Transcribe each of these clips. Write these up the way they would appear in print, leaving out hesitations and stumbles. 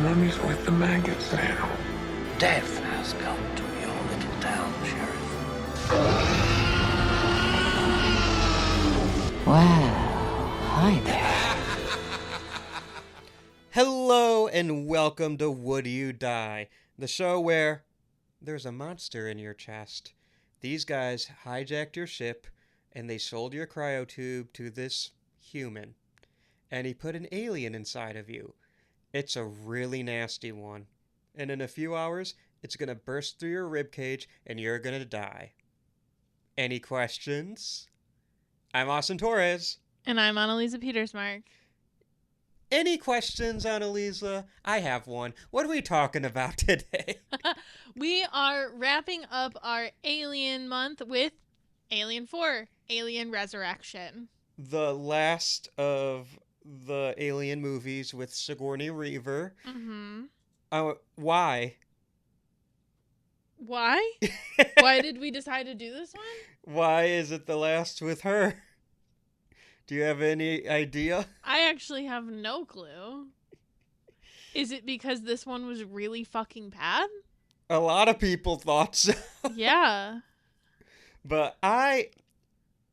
mummy's with the maggots now. Death has come to your little town, Sheriff. Well, hi there. Hello and welcome to Would You Die, the show where there's a monster in your chest. These guys hijacked your ship and they sold your cryotube to this human. And he put an alien inside of you. It's a really nasty one. And in a few hours, it's going to burst through your ribcage and you're going to die. Any questions? I'm Austin Torres. And I'm Anneliese Petersmark. Any questions, Anneliese? I have one. What are we talking about today? We are wrapping up our Alien month with Alien 4, Alien Resurrection. The last of the Alien movies with Sigourney Weaver. Mm-hmm. Why? Why? Why did we decide to do this one? Why is it the last with her? Do you have any idea? I actually have no clue. Is it because this one was really fucking bad? A lot of people thought so. Yeah. But I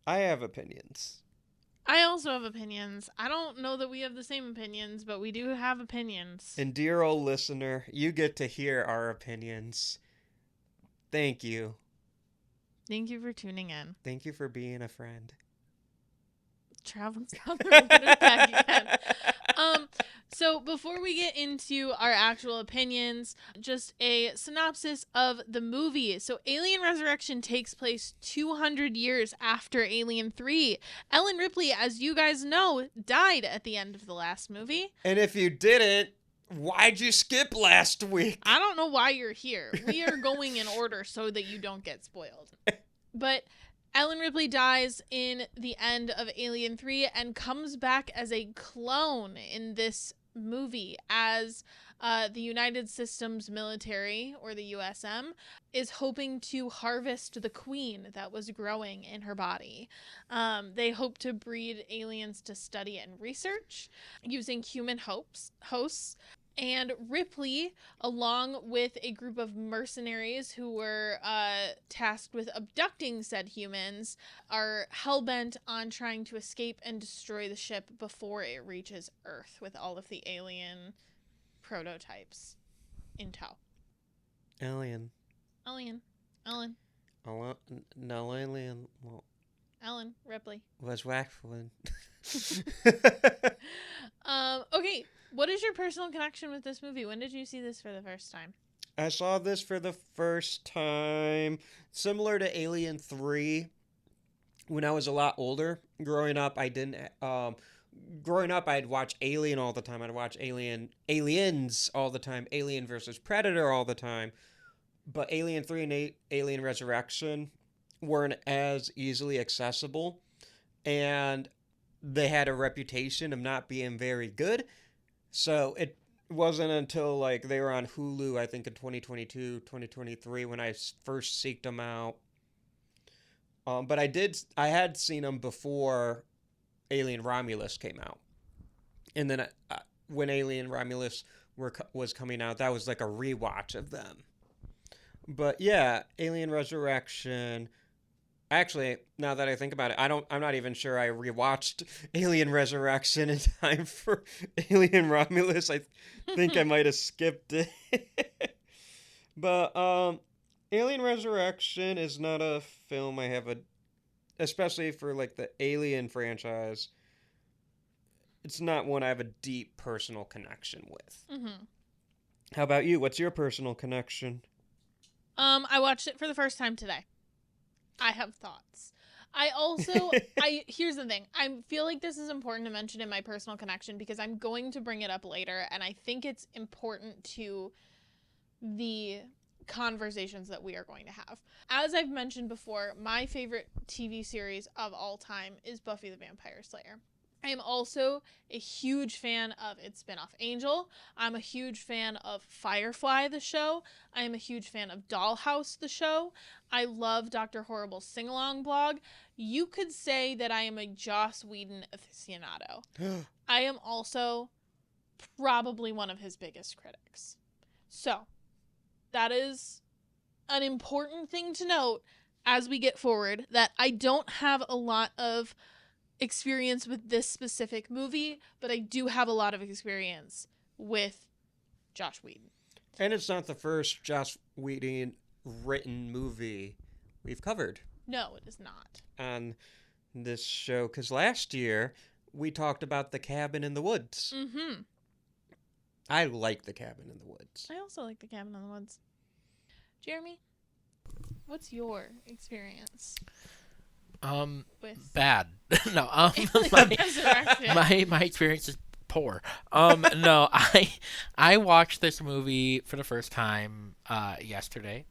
have opinions. I also have opinions. I don't know that we have the same opinions, but we do have opinions. And dear old listener, you get to hear our opinions. Thank you. Thank you for tuning in. Thank you for being a friend. Traveling down the road and back again. So before we get into our actual opinions, just a synopsis of the movie. So Alien Resurrection takes place 200 years after Alien 3. Ellen Ripley, as you guys know, died at the end of the last movie. And if you didn't, why'd you skip last week? I don't know why you're here. We are going in order so that you don't get spoiled. But Ellen Ripley dies in the end of Alien 3 and comes back as a clone in this movie as the United Systems military, or the USM, is hoping to harvest the queen that was growing in her body. They hope to breed aliens to study and research using human hosts. And Ripley, along with a group of mercenaries who were tasked with abducting said humans, are hell-bent on trying to escape and destroy the ship before it reaches Earth with all of the alien prototypes in tow. Alien. Ellen. No alien. Well, Ellen Ripley. was wackling. Okay, what is your personal connection with this movie? When did you see this for the first time? I saw this for the first time, similar to Alien 3, when I was a lot older. Growing up, I'd watch Alien all the time. I'd watch Aliens all the time, Alien versus Predator all the time. But Alien 3 and Alien Resurrection weren't as easily accessible, and they had a reputation of not being very good. So it wasn't until like they were on Hulu, I think in 2022, 2023, when I first seeked them out. But I had seen them before Alien Romulus came out. And then when Alien Romulus was coming out, that was like a rewatch of them. But yeah, Alien Resurrection. Actually, now that I think about it, I'm not even sure I rewatched Alien Resurrection in time for Alien Romulus. I think I might have skipped it. But Alien Resurrection is not a film I have especially for like the Alien franchise. It's not one I have a deep personal connection with. Mm-hmm. How about you? What's your personal connection? I watched it for the first time today. I have thoughts. Here's the thing. I feel like this is important to mention in my personal connection because I'm going to bring it up later, and I think it's important to the conversations that we are going to have. As I've mentioned before, my favorite TV series of all time is Buffy the Vampire Slayer. I am also a huge fan of its spinoff Angel. I'm a huge fan of Firefly, the show. I am a huge fan of Dollhouse, the show. I love Dr. Horrible's sing-along blog. You could say that I am a Joss Whedon aficionado. I am also probably one of his biggest critics. So, that is an important thing to note as we get forward, that I don't have a lot of experience with this specific movie, but I do have a lot of experience with Joss Whedon. And it's not the first Joss Whedon written movie we've covered No, it is not. on this show, because last year we talked about The Cabin in the Woods. Mm-hmm. I like The Cabin in the Woods. I also like The Cabin in the Woods. Jeremy, what's your experience with Bad. No, Alien Resurrection? my experience is poor. No, I watched this movie for the first time yesterday.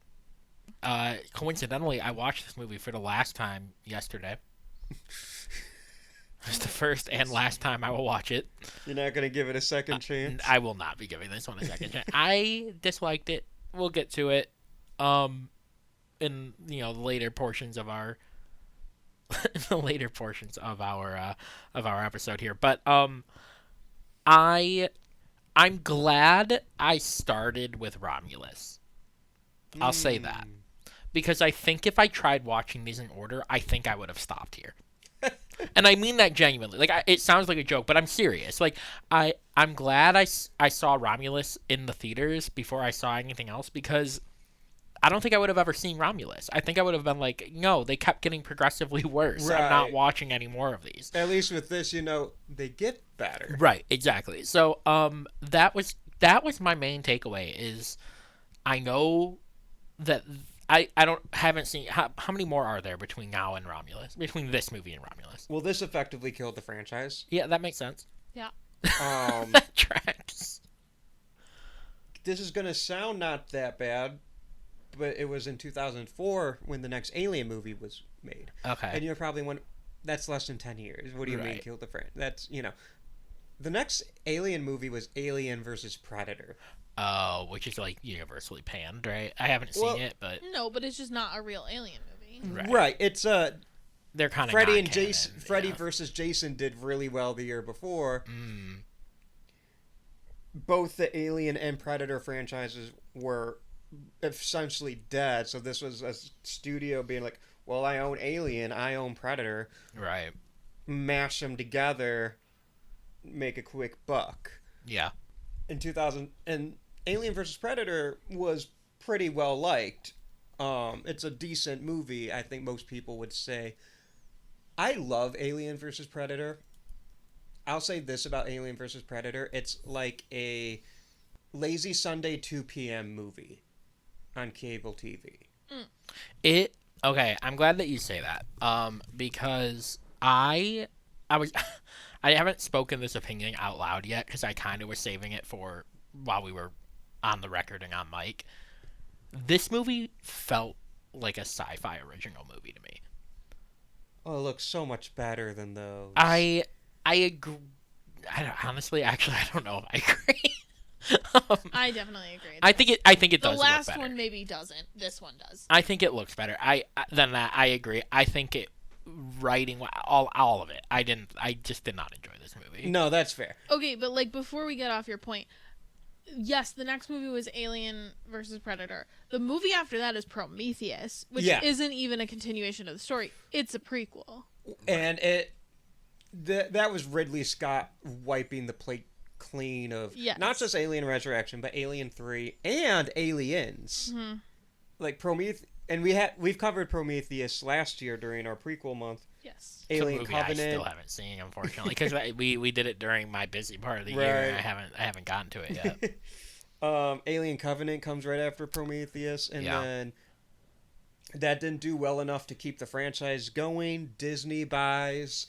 Coincidentally, I watched this movie for the last time yesterday. It's the first and last time I will watch it. You're not going to give it a second chance? I will not be giving this one a second chance. I disliked it. We'll get to it in the later portions of our episode here. But I'm glad I started with Romulus. I'll say that. Because I think if I tried watching these in order, I think I would have stopped here. And I mean that genuinely. Like, it sounds like a joke, but I'm serious. Like, I'm glad I saw Romulus in the theaters before I saw anything else, because I don't think I would have ever seen Romulus. I think I would have been like, no, they kept getting progressively worse. Right. I'm not watching any more of these. At least with this, they get better. Right, exactly. So, that was my main takeaway. Is I know that I haven't seen how many more are there between now and Romulus, between this movie and Romulus. Well, this effectively killed the franchise. Yeah, that makes sense. Yeah. That tracks. This is going to sound not that bad, but it was in 2004 when the next Alien movie was made. Okay. And you're probably wondering, that's less than 10 years. What do you mean killed the franchise? That's, the next Alien movie was Alien versus Predator. Oh, which is like universally panned, right? I haven't seen it, but No, but it's just not a real Alien movie. Right. It's they're kind of Freddy and Jason. Freddy versus Jason did really well the year before. Both the Alien and Predator franchises were essentially dead, so this was a studio being like, well, I own Alien, I own Predator. Right. Mash them together, make a quick buck. Yeah. In 2000, and Alien vs. Predator was pretty well liked. It's a decent movie, I think most people would say. I love Alien vs. Predator. I'll say this about Alien vs. Predator. It's like a lazy Sunday 2 p.m. movie on cable TV. Okay, I'm glad that you say that. Because I haven't spoken this opinion out loud yet, because I kind of was saving it for while we were on the recording on mic. This movie felt like a sci-fi original movie to me. Oh, it looks so much better than those. I agree. Honestly, I don't know if I agree. I definitely agree. I think it does. The last look better. one maybe doesn't. This one does. I think it looks better. I agree. I think it writing all of it. I just did not enjoy this movie. No, that's fair. Okay, but like before we get off your point, yes, the next movie was Alien versus Predator. The movie after that is Prometheus, which isn't even a continuation of the story. It's a prequel. And that was Ridley Scott wiping the plate clean of not just Alien Resurrection, but Alien 3 and Aliens. Mm-hmm. Like Prometheus, and we've covered Prometheus last year during our prequel month. Yes. Alien movie Covenant. I still haven't seen, unfortunately, because we did it during my busy part of the year. And I haven't gotten to it yet. Alien Covenant comes right after Prometheus, and then that didn't do well enough to keep the franchise going. Disney buys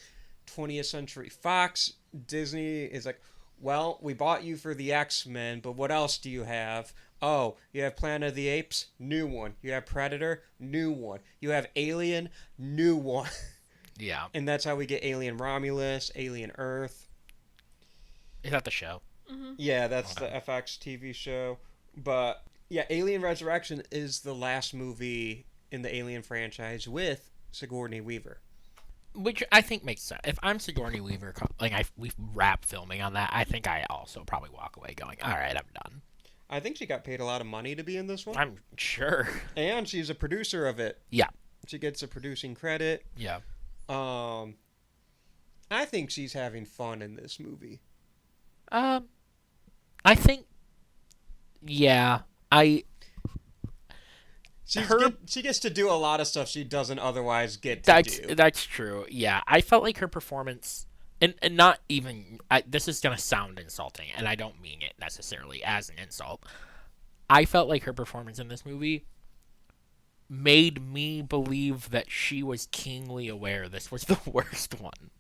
20th Century Fox. Disney is like, well, we bought you for the X-Men, but what else do you have? Oh, you have Planet of the Apes? New one. You have Predator? New one. You have Alien? New one. Yeah. And that's how we get Alien Romulus, Alien Earth. Is that the show? Mm-hmm. Yeah, that's the FX TV show. But, yeah, Alien Resurrection is the last movie in the Alien franchise with Sigourney Weaver. Which I think makes sense. If I'm Sigourney Weaver, we wrap filming on that, I think I also probably walk away going, all right, I'm done. I think she got paid a lot of money to be in this one. I'm sure. And she's a producer of it. Yeah. She gets a producing credit. Yeah. I think she's having fun in this movie. I think, yeah, she gets to do a lot of stuff she doesn't otherwise get to do. That's true. Yeah, I felt like her performance, and not even. This is gonna sound insulting, and I don't mean it necessarily as an insult. I felt like her performance in this movie made me believe that she was keenly aware this was the worst one.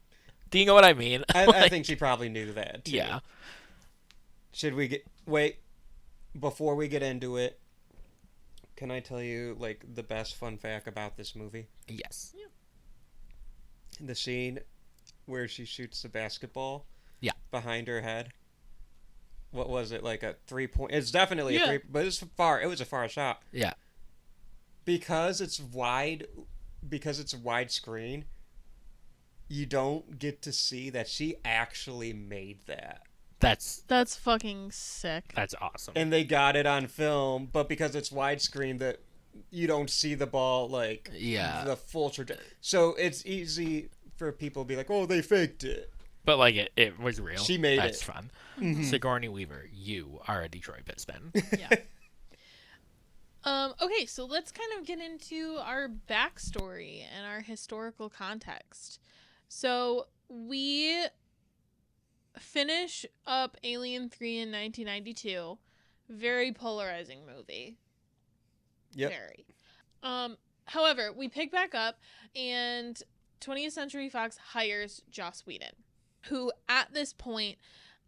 Do you know what I mean? I think she probably knew that, too. Yeah. Should we wait, before we get into it, can I tell you, like, the best fun fact about this movie? Yes. Yeah. The scene where she shoots the basketball behind her head. What was it, like a 3-point? It's definitely a 3, but it was a far shot. Yeah. Because it's widescreen, you don't get to see that she actually made that. That's fucking sick. That's awesome. And they got it on film, but because it's widescreen, that you don't see the ball the full trajectory. So it's easy for people to be like, "Oh, they faked it." But like it was real. She made That's it. fun. Mm-hmm. Sigourney Weaver, you are a Detroit Piston. Yeah. Okay, so let's kind of get into our backstory and our historical context. So we finish up Alien 3 in 1992. Very polarizing movie. Yep. Very. However, we pick back up and 20th Century Fox hires Joss Whedon, who at this point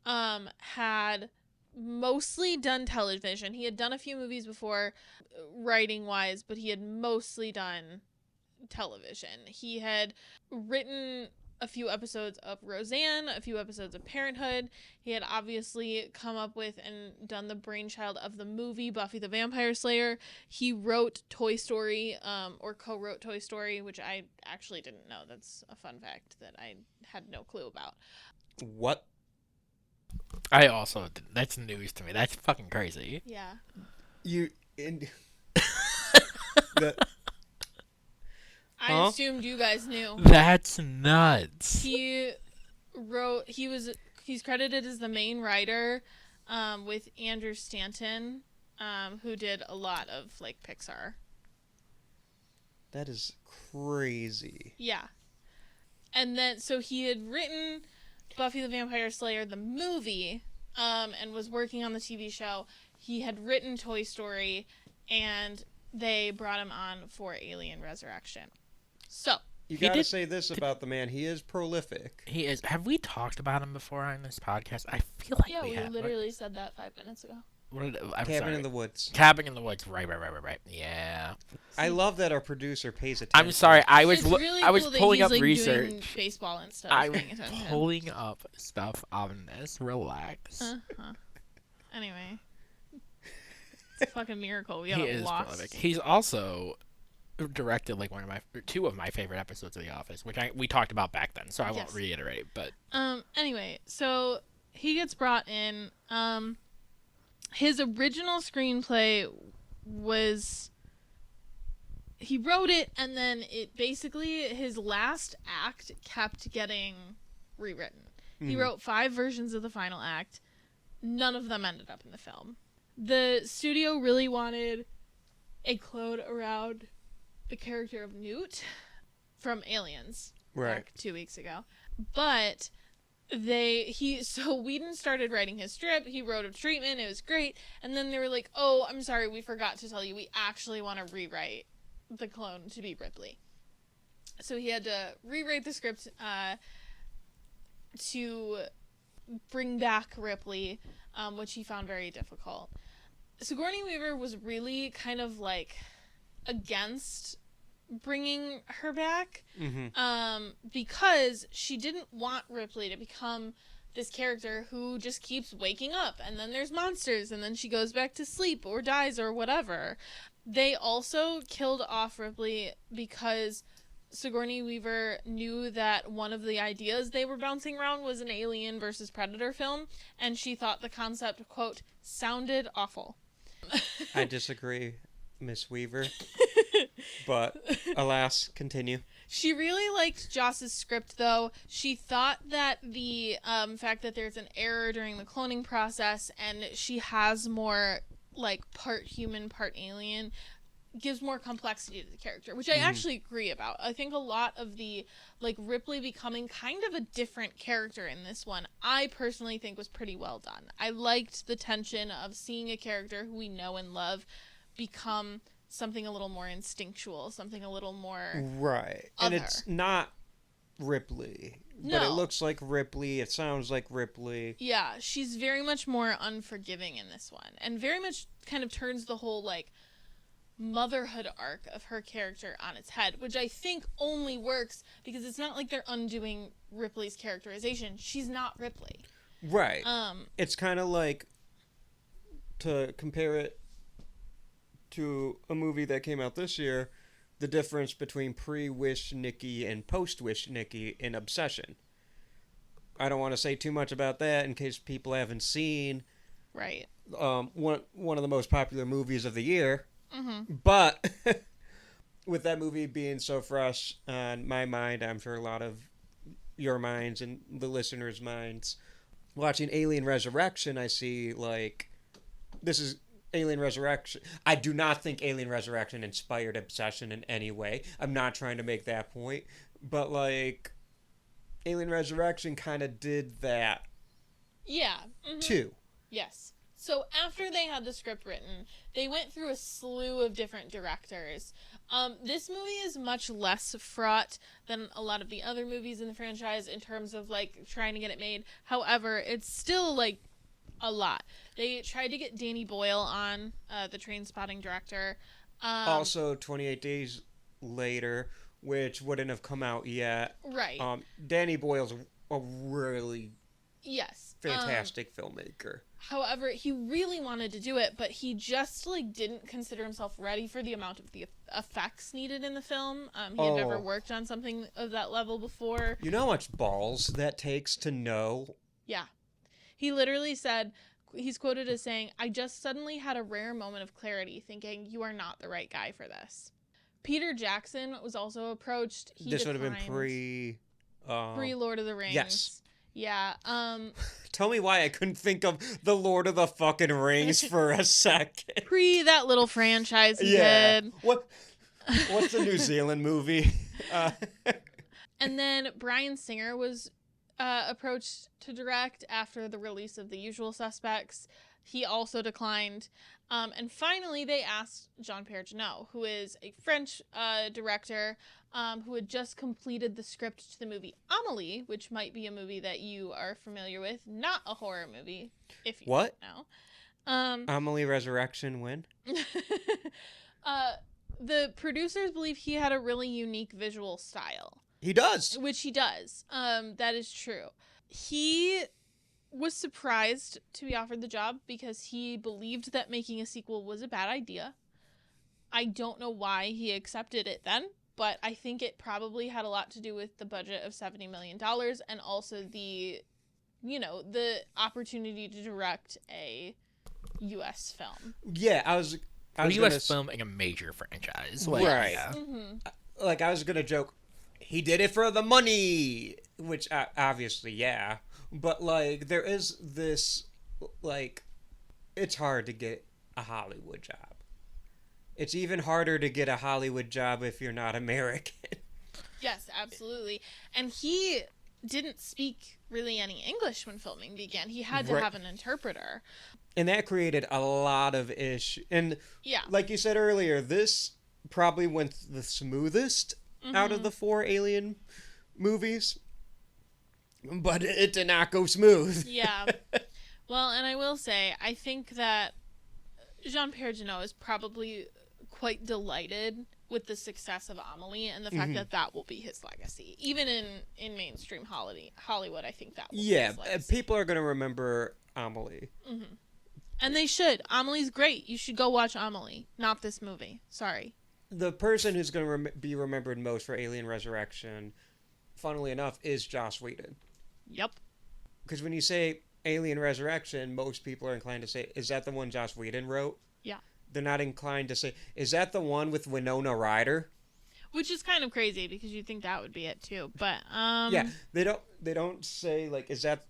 had mostly done television. He had done a few movies before, writing wise, but he had mostly done television. He had written a few episodes of Roseanne, a few episodes of Parenthood. He had obviously come up with and done the brainchild of the movie Buffy the Vampire Slayer. He wrote Toy Story, or co-wrote Toy Story, which I actually didn't know. That's a fun fact that I had no clue about. What? I also, that's news to me. That's fucking crazy. Yeah. I assumed you guys knew. That's nuts. He's credited as the main writer, with Andrew Stanton, who did a lot of like Pixar. That is crazy. Yeah. And then, so he had written Buffy the Vampire Slayer, the movie, and was working on the TV show. He had written Toy Story, and they brought him on for Alien Resurrection. So, you gotta say this about the man. He is prolific. He is. Have we talked about him before on this podcast? I feel like we have. Yeah, we literally said that 5 minutes ago. Cabin in the Woods. Cabin in the Woods. Right. Yeah. I love that our producer pays attention. I'm sorry. I was really I was cool that pulling he's, up like, research. Doing baseball and stuff. I'm pulling up stuff on this. Relax. Anyway, it's a fucking miracle. We got lost. Prolific. He's also directed like two of my favorite episodes of The Office, which we talked about back then, so I won't reiterate. But anyway, so he gets brought in. His original screenplay was, he wrote it, and then his last act kept getting rewritten. Mm-hmm. He wrote 5 versions of the final act. None of them ended up in the film. The studio really wanted a clone around the character of Newt from Aliens, like 2 weeks ago. But so Whedon started writing his strip. He wrote a treatment. It was great. And then they were like, "Oh, I'm sorry, we forgot to tell you. We actually want to rewrite the clone to be Ripley." So he had to rewrite the script to bring back Ripley, which he found very difficult. Sigourney Weaver was really kind of like against bringing her back, because she didn't want Ripley to become this character who just keeps waking up, and then there's monsters, and then she goes back to sleep or dies or whatever. They also killed off Ripley because Sigourney Weaver knew that one of the ideas they were bouncing around was an Alien versus Predator film, and she thought the concept, quote, sounded awful. I disagree, Miss Weaver. But alas, continue. She really liked Joss's script, though. She thought that the fact that there's an error during the cloning process and she has more, like, part human, part alien, gives more complexity to the character, which I actually agree about. I think a lot of the, like, Ripley becoming kind of a different character in this one, I personally think was pretty well done. I liked the tension of seeing a character who we know and love become something a little more instinctual, something a little more right. other. And it's not Ripley, but it looks like Ripley. It sounds like Ripley. Yeah, she's very much more unforgiving in this one, and very much kind of turns the whole, like, motherhood arc of her character on its head, which I think only works because it's not like they're undoing Ripley's characterization. She's not Ripley. Right. It's kind of like, to compare it to a movie that came out this year, the difference between pre-Wish Nikki and post-Wish Nikki in Obsession. I don't want to say too much about that in case people haven't seen Right. one of the most popular movies of the year. Mm-hmm. But with that movie being so fresh on my mind, I'm sure a lot of your minds and the listeners' minds, watching Alien Resurrection, I see, like, this is Alien Resurrection. I do not think Alien Resurrection inspired Obsession in any way. I'm not trying to make that point. But, like, Alien Resurrection kind of did that, Yeah. Mm-hmm. too. Yes. So after they had the script written, they went through a slew of different directors. This movie is much less fraught than a lot of the other movies in the franchise in terms of, like, trying to get it made. However, it's still, like, a lot. They tried to get Danny Boyle on, the Trainspotting director. Also, 28 Days Later, which wouldn't have come out yet. Right. Danny Boyle's a really Yes. fantastic filmmaker. However, he really wanted to do it, but he just, like, didn't consider himself ready for the amount of the effects needed in the film. He had never worked on something of that level before. You know how much balls that takes to know? Yeah. He literally said, he's quoted as saying, "I just suddenly had a rare moment of clarity, thinking you are not the right guy for this." Peter Jackson was also approached. This would have been pre Lord of the Rings. Yes. Yeah. Tell me why I couldn't think of the Lord of the fucking Rings for a second. Pre that little franchise he did. What's the New Zealand movie? And then Bryan Singer was approached to direct after the release of The Usual Suspects. He also declined. And finally, they asked Jean-Pierre Jeunet, who is a French director who had just completed the script to the movie Amelie, which might be a movie that you are familiar with. Not a horror movie, if you don't know. Amelie Resurrection when? The producers believe he had a really unique visual style. He does. Which he does. That is true. He was surprised to be offered the job because he believed that making a sequel was a bad idea. I don't know why he accepted it then, but I think it probably had a lot to do with the budget of $70 million and also the opportunity to direct a U.S. film. Yeah, I was a U.S. film in a major franchise. Like, right. Yeah. Mm-hmm. Like, I was going to joke, he did it for the money, which obviously, yeah. But, like, there is this, like, it's hard to get a Hollywood job. It's even harder to get a Hollywood job if you're not American. Yes, absolutely. And he didn't speak really any English when filming began. He had to have an interpreter. And that created a lot of issues. And, yeah, like you said earlier, this probably went the smoothest out of the 4 Alien movies. But it did not go smooth. Yeah. Well, and I will say, I think that Jean-Pierre Jeunet is probably quite delighted with the success of Amelie and the fact that that will be his legacy. Even in mainstream Hollywood, I think that will be his legacy. People are going to remember Amelie. Mm-hmm. And they should. Amelie's great. You should go watch Amelie, not this movie. Sorry. the person who's going to be remembered most for Alien Resurrection, funnily enough, is Joss Whedon. Yep. Because when you say Alien Resurrection, most people are inclined to say, is that the one Joss Whedon wrote? Yeah. They're not inclined to say, is that the one with Winona Ryder? Which is kind of crazy because you'd think that would be it too. But yeah, they don't say like, is that?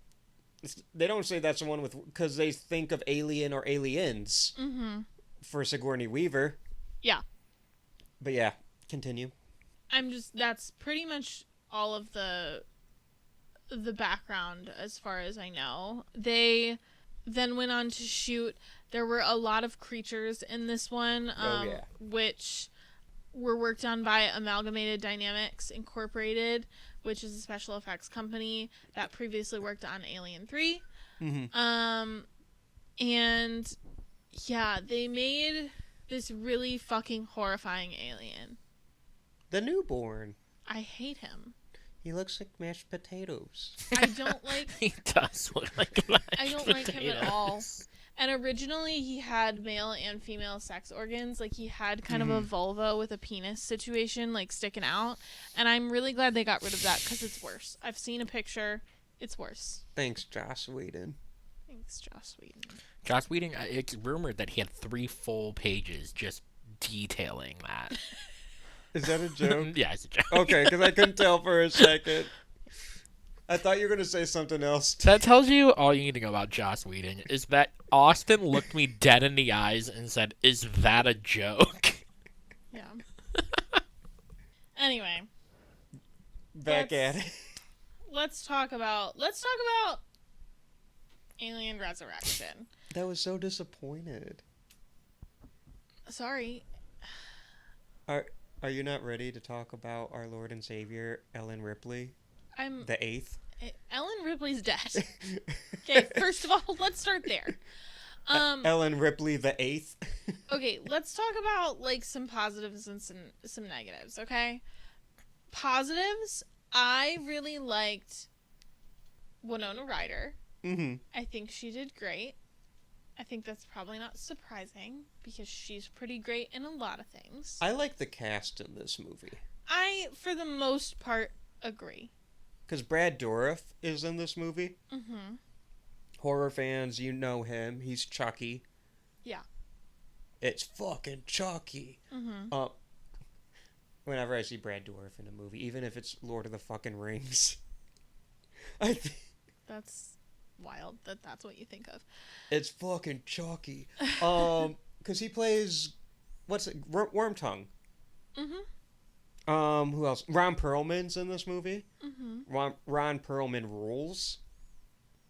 They don't say that's the one with, because they think of Alien or Aliens for Sigourney Weaver. Yeah. But yeah, continue. That's pretty much all of the background as far as I know. They then went on to shoot. There were a lot of creatures in this one, which were worked on by Amalgamated Dynamics Incorporated, which is a special effects company that previously worked on Alien 3. And yeah, they made this really fucking horrifying alien. The newborn. I hate him. He looks like mashed potatoes. I don't like. He does look like mashed I don't like him at all. And originally he had male and female sex organs. Like he had kind of a vulva with a penis situation, like sticking out. And I'm really glad they got rid of that because it's worse. I've seen a picture. It's worse. Thanks, Joss Whedon. Thanks, Joss Whedon. Joss Whedon, it's rumored that he had 3 full pages just detailing that. Is that a joke? Yeah, it's a joke. Okay, because I couldn't tell for a second. I thought you were going to say something else. That tells you all you need to know about Joss Whedon, is that Austin looked me dead in the eyes and said, "Is that a joke?" Yeah. Anyway. Back at it. Let's talk about Alien Resurrection. That was so disappointed. Sorry. Are you not ready to talk about our Lord and Savior, Ellen Ripley? The 8th? Ellen Ripley's dead. Okay, first of all, let's start there. Ellen Ripley the 8th? Okay, let's talk about like some positives and some negatives, okay? Positives, I really liked Winona Ryder. I think she did great. I think that's probably not surprising because she's pretty great in a lot of things. I like the cast in this movie. I, for the most part, agree. Because Brad Dourif is in this movie. Horror fans, you know him. He's Chucky. Yeah. It's fucking Chucky. Whenever I see Brad Dourif in a movie, even if it's Lord of the fucking Rings, I think that's wild that that's what you think of. It's fucking Chucky. Because he plays, Wormtongue. Who else? Ron Perlman's in this movie. Ron Perlman rules.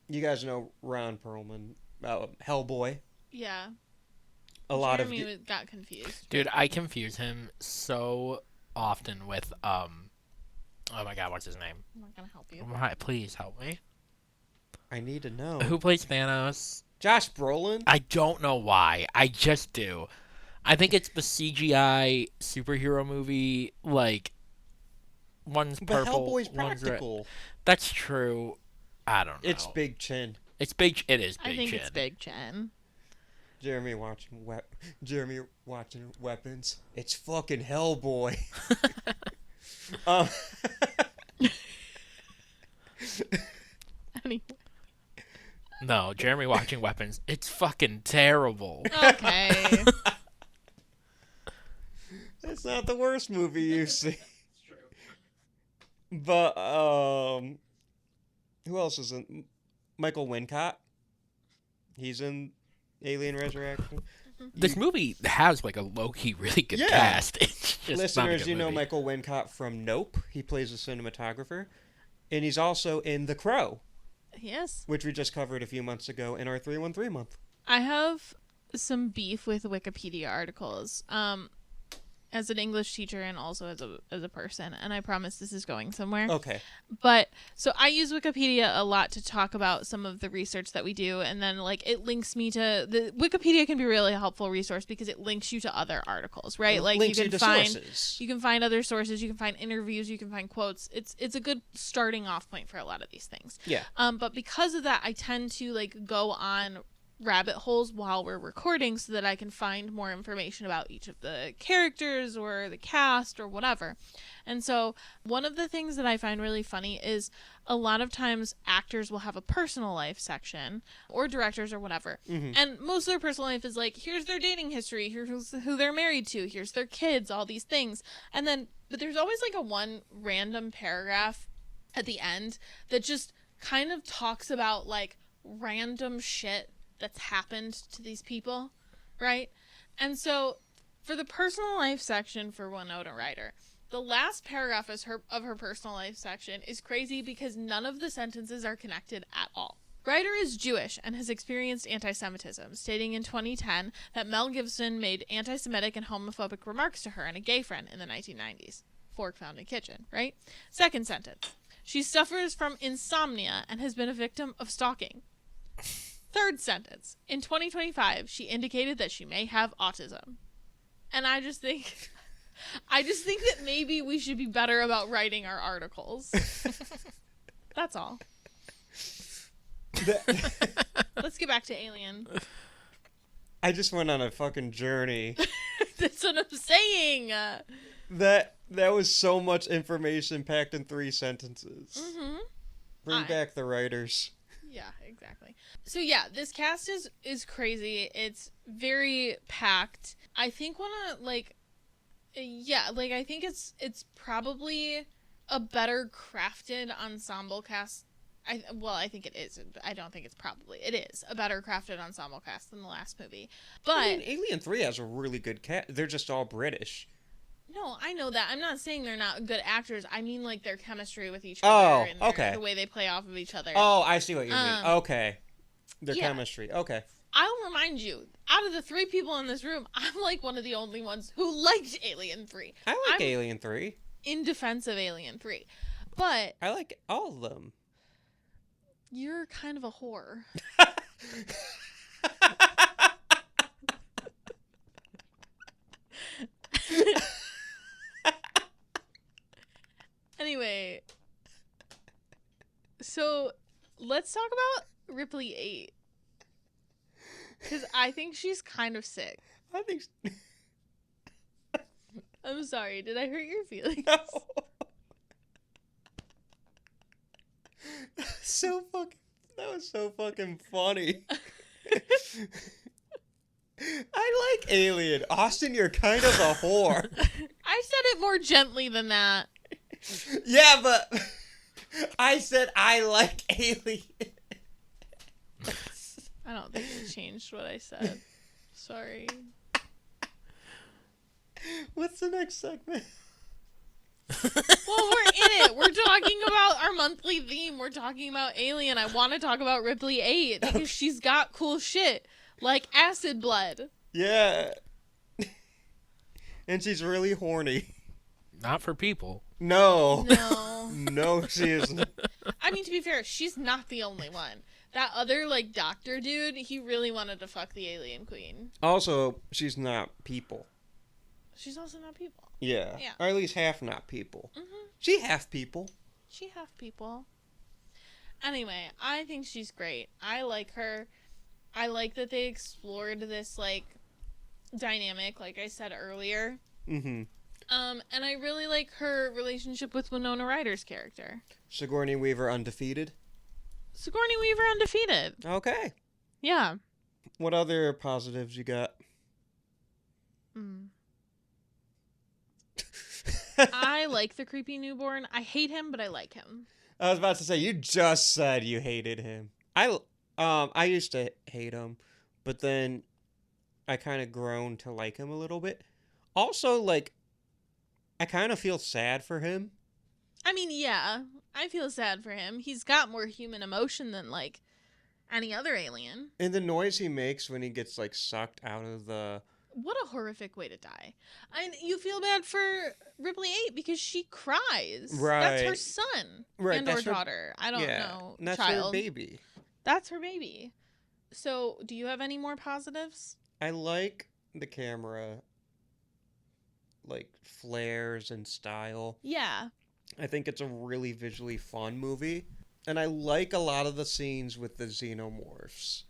You guys know Ron Perlman, Hellboy. Yeah. Jeremy got confused. Dude, I confuse him so often with oh my god, what's his name? I'm not gonna help you. Please help me. I need to know. Who plays Thanos? Josh Brolin? I don't know why. I just do. I think it's the CGI superhero movie, like, one's But purple, Hellboy's one's red. practical. That's true. I don't know. It's Big Chin. It is Big Chin. I think it's Big Chin. Jeremy watching Weapons. It's fucking Hellboy. Anyway. No, Jeremy watching Weapons. It's fucking terrible. Okay. It's not the worst movie you've seen. But who else is in? Michael Wincott. He's in Alien Resurrection. This movie has like a low-key really good cast. It's just Listeners, not a good you know movie. Michael Wincott from Nope. He plays a cinematographer. And he's also in The Crow, Yes. which we just covered a few months ago in our 313 month. I have some beef with Wikipedia articles. As an English teacher and also as a person, and I promise this is going somewhere. Okay. But so I use Wikipedia a lot to talk about some of the research that we do, and then like it links me to the Wikipedia can be a really helpful resource because it links you to other articles, right? Like Links you can to find sources. you can find other sources, you can find interviews, you can find quotes. It's a good starting off point for a lot of these things. Yeah. But because of that, I tend to like go on rabbit holes while we're recording so that I can find more information about each of the characters or the cast or whatever. And so one of the things that I find really funny is a lot of times actors will have a personal life section, or directors or whatever. And most of their personal life is like, here's their dating history, here's who they're married to, here's their kids, all these things. And then, but there's always like a one random paragraph at the end that just kind of talks about like random shit that's happened to these people, right? And so for the personal life section for Winona Ryder, the last paragraph of her personal life section is crazy because none of the sentences are connected at all. Ryder is Jewish and has experienced anti-Semitism, stating in 2010 that Mel Gibson made anti-Semitic and homophobic remarks to her and a gay friend in the 1990s. Fork found in kitchen, right? Second sentence. She suffers from insomnia and has been a victim of stalking. Third sentence. In 2025, she indicated that she may have autism. And I just think that maybe we should be better about writing our articles. That's all. Let's get back to Alien. I just went on a fucking journey. That's what I'm saying. That was so much information packed in 3 sentences. Bring back the writers. Yeah, exactly. So yeah, this cast is crazy. It's very packed. I think I think it's probably a better crafted ensemble cast. I think it is. I don't think it's probably. It is a better crafted ensemble cast than the last movie. But I mean, Alien 3 has a really good cast. They're just all British. No, I know that. I'm not saying they're not good actors. I mean, like, their chemistry with each other and the way they play off of each other. Oh, I see what you mean. Okay. Their chemistry. Okay. I'll remind you, out of the 3 people in this room, I'm, like, one of the only ones who liked Alien 3. I like Alien 3. In defense of Alien 3. But I like all of them. You're kind of a whore. Anyway, so let's talk about Ripley 8. Because I think she's kind of sick. I think... I'm sorry, did I hurt your feelings? No. That was so fucking funny. I like Alien. Austin, you're kind of a whore. I said it more gently than that. Yeah, but I said I like Alien. I don't think it changed what I said. Sorry. What's the next segment? Well, we're in it. We're talking about our monthly theme. We're talking about Alien. I want to talk about Ripley 8 because she's got cool shit like acid blood. Yeah. And she's really horny. Not for people. No. No. No, she isn't. I mean, to be fair, she's not the only one. That other, like, doctor dude, he really wanted to fuck the alien queen. Also, she's not people. She's also not people. Yeah. Yeah. Or at least half not people. Mm-hmm. She half people. She half people. Anyway, I think she's great. I like her. I like that they explored this, like, dynamic, like I said earlier. Mm-hmm. And I really like her relationship with Winona Ryder's character. Sigourney Weaver undefeated? Sigourney Weaver undefeated. Okay. Yeah. What other positives you got? I like the creepy newborn. I hate him, but I like him. I was about to say, you just said you hated him. I used to hate him, but then I kind of grown to like him a little bit. Also, like, I kind of feel sad for him. I mean, yeah, I feel sad for him. He's got more human emotion than, like, any other alien. And the noise he makes when he gets, like, sucked out of the... What a horrific way to die. And you feel bad for Ripley 8 because she cries. Right. That's her son. Right, and that's or her daughter. I don't know. And that's child. her baby. That's her baby. So, do you have any more positives? I like the camera, like, flares and style. Yeah. I think it's a really visually fun movie. And I like a lot of the scenes with the xenomorphs.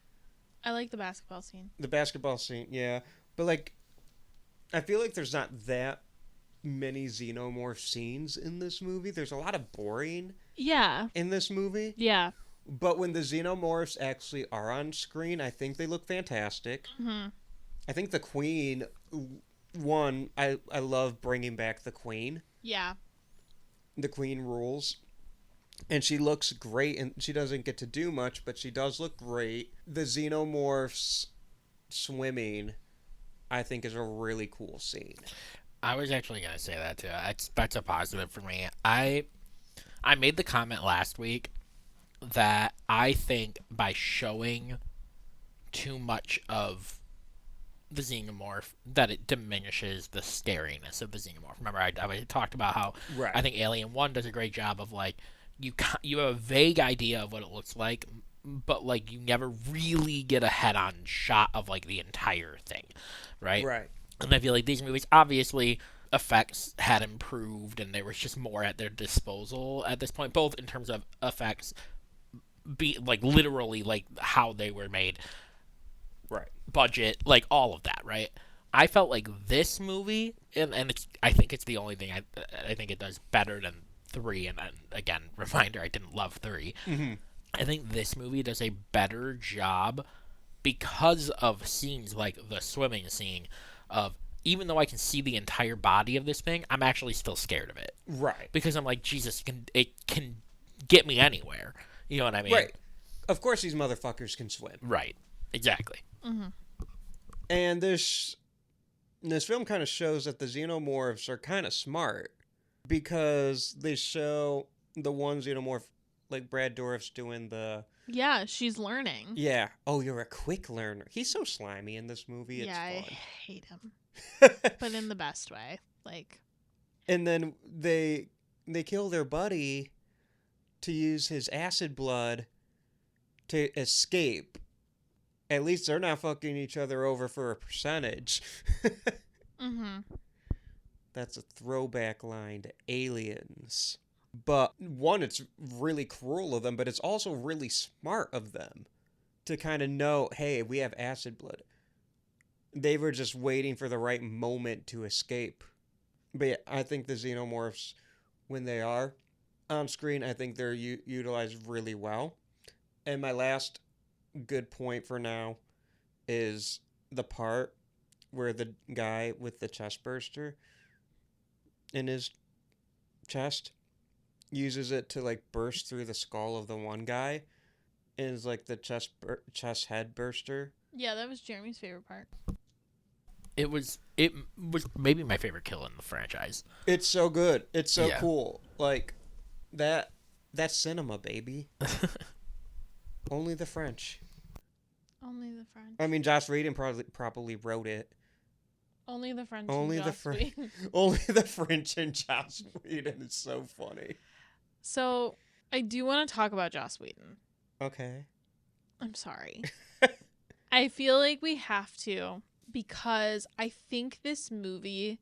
I like the basketball scene. The basketball scene, yeah. But, like, I feel like there's not that many xenomorph scenes in this movie. There's a lot of boring Yeah. in this movie. Yeah. But when the xenomorphs actually are on screen, I think they look fantastic. Mm-hmm. I think the Queen, one, I love bringing back the Queen. Yeah. The Queen rules. And she looks great, and she doesn't get to do much, but she does look great. The xenomorphs swimming, I think, is a really cool scene. I was actually going to say that, too. That's a positive for me. I made the comment last week that I think by showing too much of the xenomorph that it diminishes the scariness of the xenomorph. Remember, I talked about how Right. I think Alien 1 does a great job of, like, you have a vague idea of what it looks like, but, like, you never really get a head-on shot of, like, the entire thing, right? Right. And I feel like these movies, obviously, effects had improved, and there was just more at their disposal at this point, both in terms of effects, like, literally, like, how they were made, Right. budget, like, all of that, right? I felt like this movie, and I think it's the only thing I think it does better than 3, and again, reminder, I didn't love 3. Mm-hmm. I think this movie does a better job because of scenes like the swimming scene of, even though I can see the entire body of this thing, I'm actually still scared of it. Right. Because I'm like, Jesus, it can get me anywhere. You know what I mean? Right. Of course these motherfuckers can swim. Right. Exactly. Mm-hmm. And this film kind of shows that the xenomorphs are kind of smart, because they show the one xenomorph, like Brad Dourif's doing the... Yeah, she's learning. Yeah. Oh, you're a quick learner. He's so slimy in this movie. It's I fun. hate him. But in the best way. Like... And then they kill their buddy to use his acid blood to escape. At least they're not fucking each other over for a percentage. Mm-hmm. That's a throwback line to Aliens. But one, it's really cruel of them, but it's also really smart of them to kind of know, hey, we have acid blood. They were just waiting for the right moment to escape. But yeah, I think the xenomorphs, when they are on screen, I think they're utilized really well. And my last good point for now is the part where the guy with the chest burster in his chest uses it to, like, burst through the skull of the one guy, and is like the chest head burster. Yeah, that was Jeremy's favorite part. It was maybe my favorite kill in the franchise. It's so good. It's so Yeah. cool. Like, that's cinema, baby. Only the French. Only the French. I mean, Joss Whedon probably wrote it. Only the French. Only and the Joss French. Whedon. Only the French and Joss Whedon is so funny. So, I do want to talk about Joss Whedon. Okay. I'm sorry. I feel like we have to, because I think this movie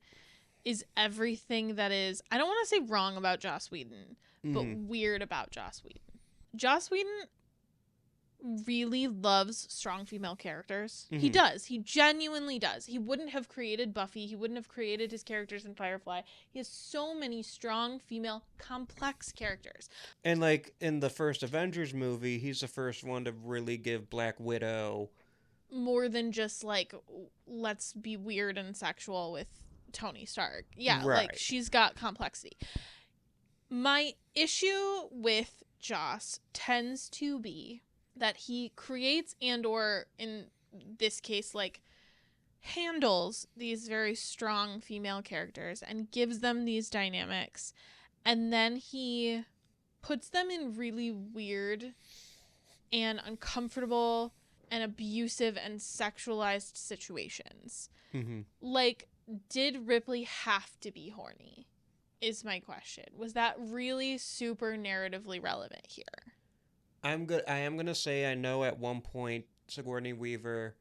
is everything that is, I don't want to say wrong about Joss Whedon, but weird about Joss Whedon. Joss Whedon really loves strong female characters. He does. He genuinely does. He wouldn't have created Buffy. He wouldn't have created his characters in Firefly. He has so many strong female complex characters. And, like, in the first Avengers movie, he's the first one to really give Black Widow... more than just, like, let's be weird and sexual with Tony Stark. Yeah, Right. like, she's got complexity. My issue with Joss tends to be that he creates and or, in this case, like, handles these very strong female characters and gives them these dynamics, and then he puts them in really weird and uncomfortable and abusive and sexualized situations. Mm-hmm. Like, did Ripley have to be horny? Is my question. Was that really super narratively relevant here? I am gonna say I know at one point Sigourney Weaver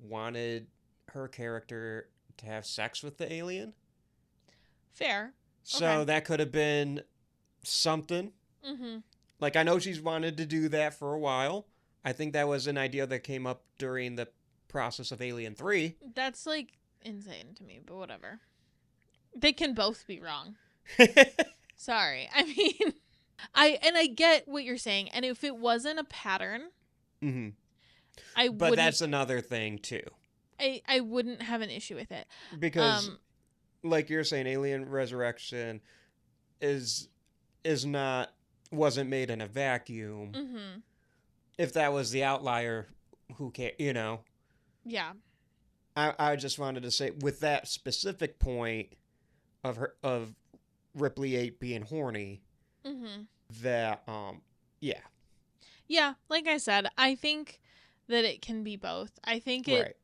wanted her character to have sex with the alien. Fair. So Okay. that could have been something. Mm-hmm. Like, I know she's wanted to do that for a while, I think that was an idea that came up during the process of Alien 3. That's like insane to me, but whatever. They can both be wrong. Sorry. I mean, I get what you're saying, and if it wasn't a pattern, But that's another thing too. I wouldn't have an issue with it. Because like you're saying, Alien Resurrection wasn't made in a vacuum. Mm-hmm. If that was the outlier, who cares, Yeah. I just wanted to say, with that specific point of Ripley 8 being horny, that Yeah, like I said, I think that it can be both. I think it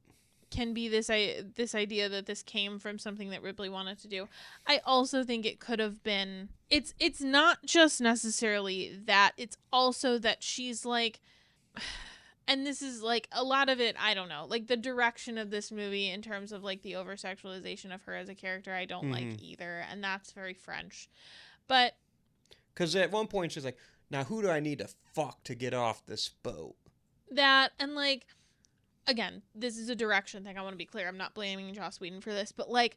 can be this idea that this came from something that Ripley wanted to do. I also think it could have been, it's not just necessarily that, it's also that she's like, and this is like a lot of it, I don't know, like the direction of this movie in terms of like the over-sexualization of her as a character, I don't like either, and that's very French. But because at one point she's like, now who do I need to fuck to get off this boat? That, and like, again, this is a direction thing, I want to be clear, I'm not blaming Joss Whedon for this, but like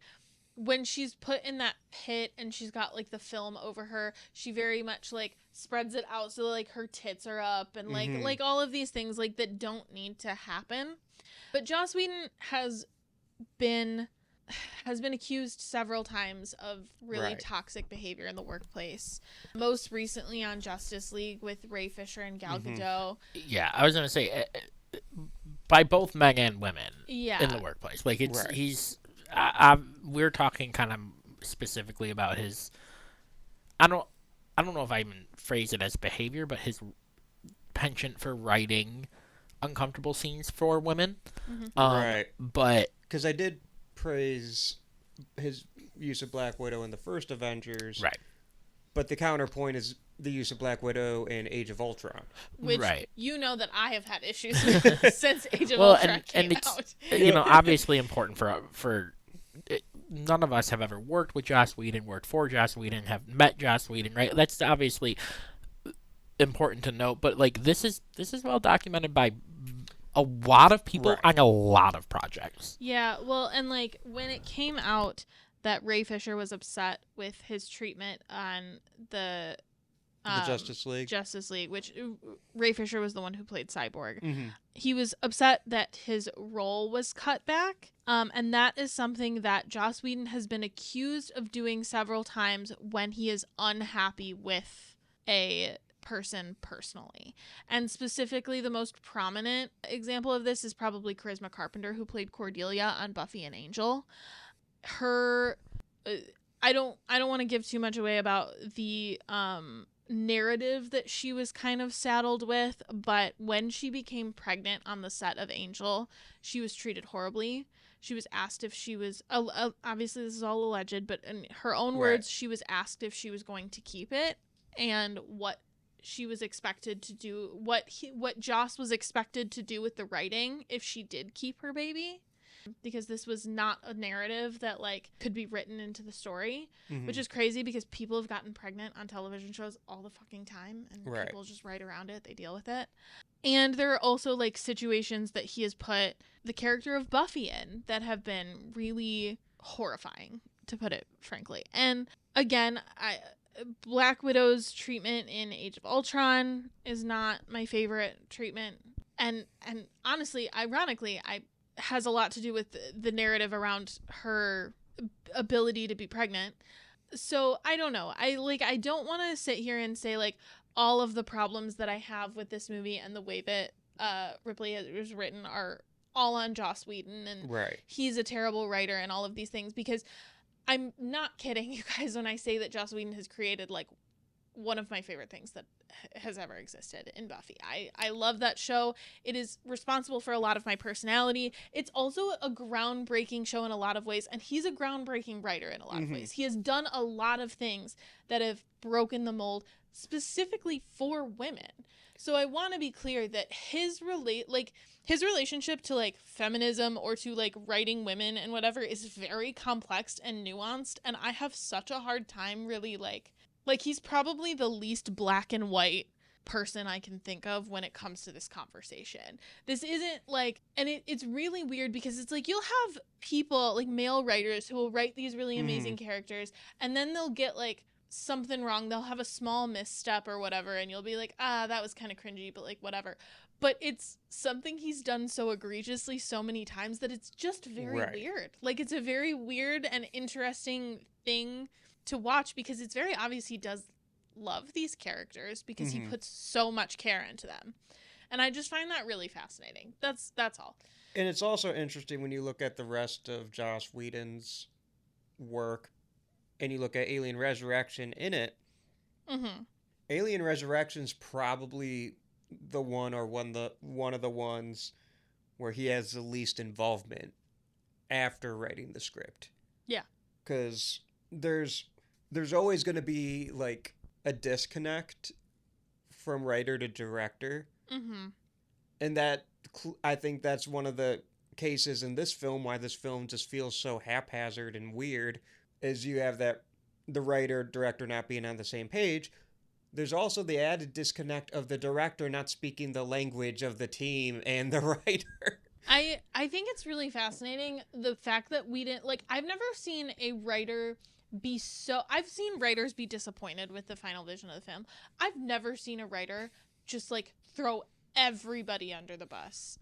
when she's put in that pit and she's got like the film over her, she very much like spreads it out so like her tits are up and like all of these things like that don't need to happen. But Joss Whedon has been accused several times of really toxic behavior in the workplace. Most recently on Justice League with Ray Fisher and Gal Gadot. Yeah, I was gonna say by both men and women in the workplace. Like he's we're talking kind of specifically about his. I don't know if I even phrase it as behavior, but his penchant for writing uncomfortable scenes for women. But because I did praise his use of Black Widow in the first Avengers, but the counterpoint is the use of Black Widow in Age of Ultron, which you know that I have had issues with since Age of Ultron came out. Obviously important for none of us have ever worked with Joss Whedon, worked for Joss Whedon, have met Joss Whedon, right? That's obviously important to note, but like this is well documented by a lot of people on a lot of projects. Yeah, well, and like when it came out that Ray Fisher was upset with his treatment on the Justice League, which Ray Fisher was the one who played Cyborg. He was upset that his role was cut back, and that is something that Joss Whedon has been accused of doing several times when he is unhappy with a person personally. And specifically, the most prominent example of this is probably Charisma Carpenter, who played Cordelia on Buffy and Angel. Her, I don't want to give too much away about the narrative that she was kind of saddled with, but when she became pregnant on the set of Angel, she was treated horribly. She was asked if she was, obviously this is all alleged, but in her own words, she was asked if she was going to keep it and what she was expected to do, what Joss was expected to do with the writing if she did keep her baby. Because this was not a narrative that like could be written into the story, which is crazy because people have gotten pregnant on television shows all the fucking time and people just write around it, they deal with it. And there are also like situations that he has put the character of Buffy in that have been really horrifying, to put it frankly. And again, Black Widow's treatment in Age of Ultron is not my favorite treatment, and honestly, ironically, has a lot to do with the narrative around her ability to be pregnant. So I don't know. I don't want to sit here and say like all of the problems that I have with this movie and the way that Ripley was written are all on Joss Whedon and he's a terrible writer and all of these things, because I'm not kidding you guys when I say that Joss Whedon has created like one of my favorite things that has ever existed in Buffy. I love that show. It is responsible for a lot of my personality. It's also a groundbreaking show in a lot of ways, and he's a groundbreaking writer in a lot of ways. He has done a lot of things that have broken the mold specifically for women. So I want to be clear that his relationship to like feminism or to like writing women and whatever is very complex and nuanced, and I have such a hard time really like he's probably the least black and white person I can think of when it comes to this conversation. This isn't like, and it's really weird because it's like you'll have people, like male writers, who will write these really amazing characters, and then they'll get like something wrong. They'll have a small misstep or whatever, and you'll be like, that was kind of cringy, but like whatever. But it's something he's done so egregiously so many times that it's just very weird. Like, it's a very weird and interesting thing to watch because it's very obvious he does love these characters because he puts so much care into them. And I just find that really fascinating. That's all. And it's also interesting when you look at the rest of Joss Whedon's work and you look at Alien Resurrection in it. Alien Resurrection's probably the one of the ones where he has the least involvement after writing the script. Yeah. Because there's always going to be like a disconnect from writer to director. And that, I think that's one of the cases in this film why this film just feels so haphazard and weird, is you have that the writer director not being on the same page. There's also the added disconnect of the director not speaking the language of the team and the writer. I think it's really fascinating the fact that we didn't, like, I've never seen a writer be so, I've seen writers be disappointed with the final vision of the film. I've never seen a writer just like throw everybody under the bus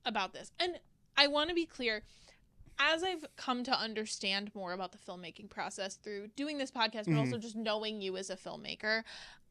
about this. And I want to be clear, as I've come to understand more about the filmmaking process through doing this podcast, but also just knowing you as a filmmaker,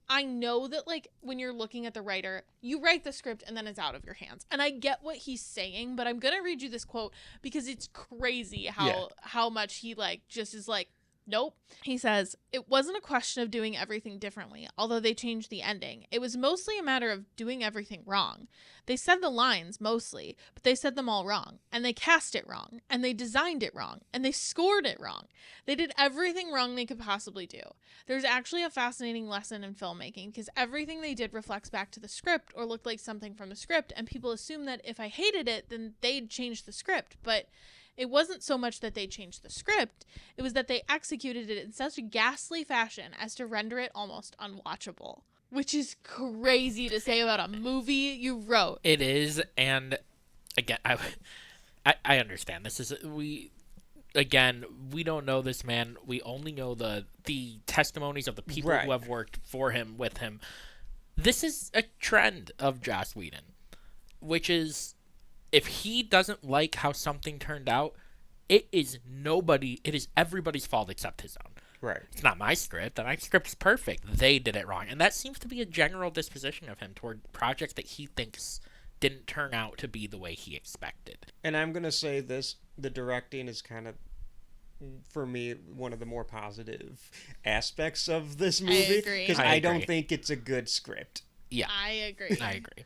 I know that, like, when you're looking at the writer, you write the script and then it's out of your hands. And I get what he's saying, but I'm going to read you this quote because it's crazy how much he, like, just is like, nope. He says, "It wasn't a question of doing everything differently, although they changed the ending. It was mostly a matter of doing everything wrong. They said the lines mostly, but they said them all wrong. And they cast it wrong. And they designed it wrong. And they scored it wrong. They did everything wrong they could possibly do. There's actually a fascinating lesson in filmmaking because everything they did reflects back to the script or looked like something from the script. And people assume that if I hated it, then they'd change the script. But it wasn't so much that they changed the script, it was that they executed it in such a ghastly fashion as to render it almost unwatchable." Which is crazy to say about a movie you wrote. It is, and again, I understand. We don't know this man. We only know the testimonies of the people who have worked for him, with him. This is a trend of Joss Whedon, which is, if he doesn't like how something turned out, it is everybody's fault except his own. Right. It's not my script. My script's perfect. They did it wrong. And that seems to be a general disposition of him toward projects that he thinks didn't turn out to be the way he expected. And I'm going to say this, the directing is kind of, for me, one of the more positive aspects of this movie. Because I don't think it's a good script. Yeah. I agree.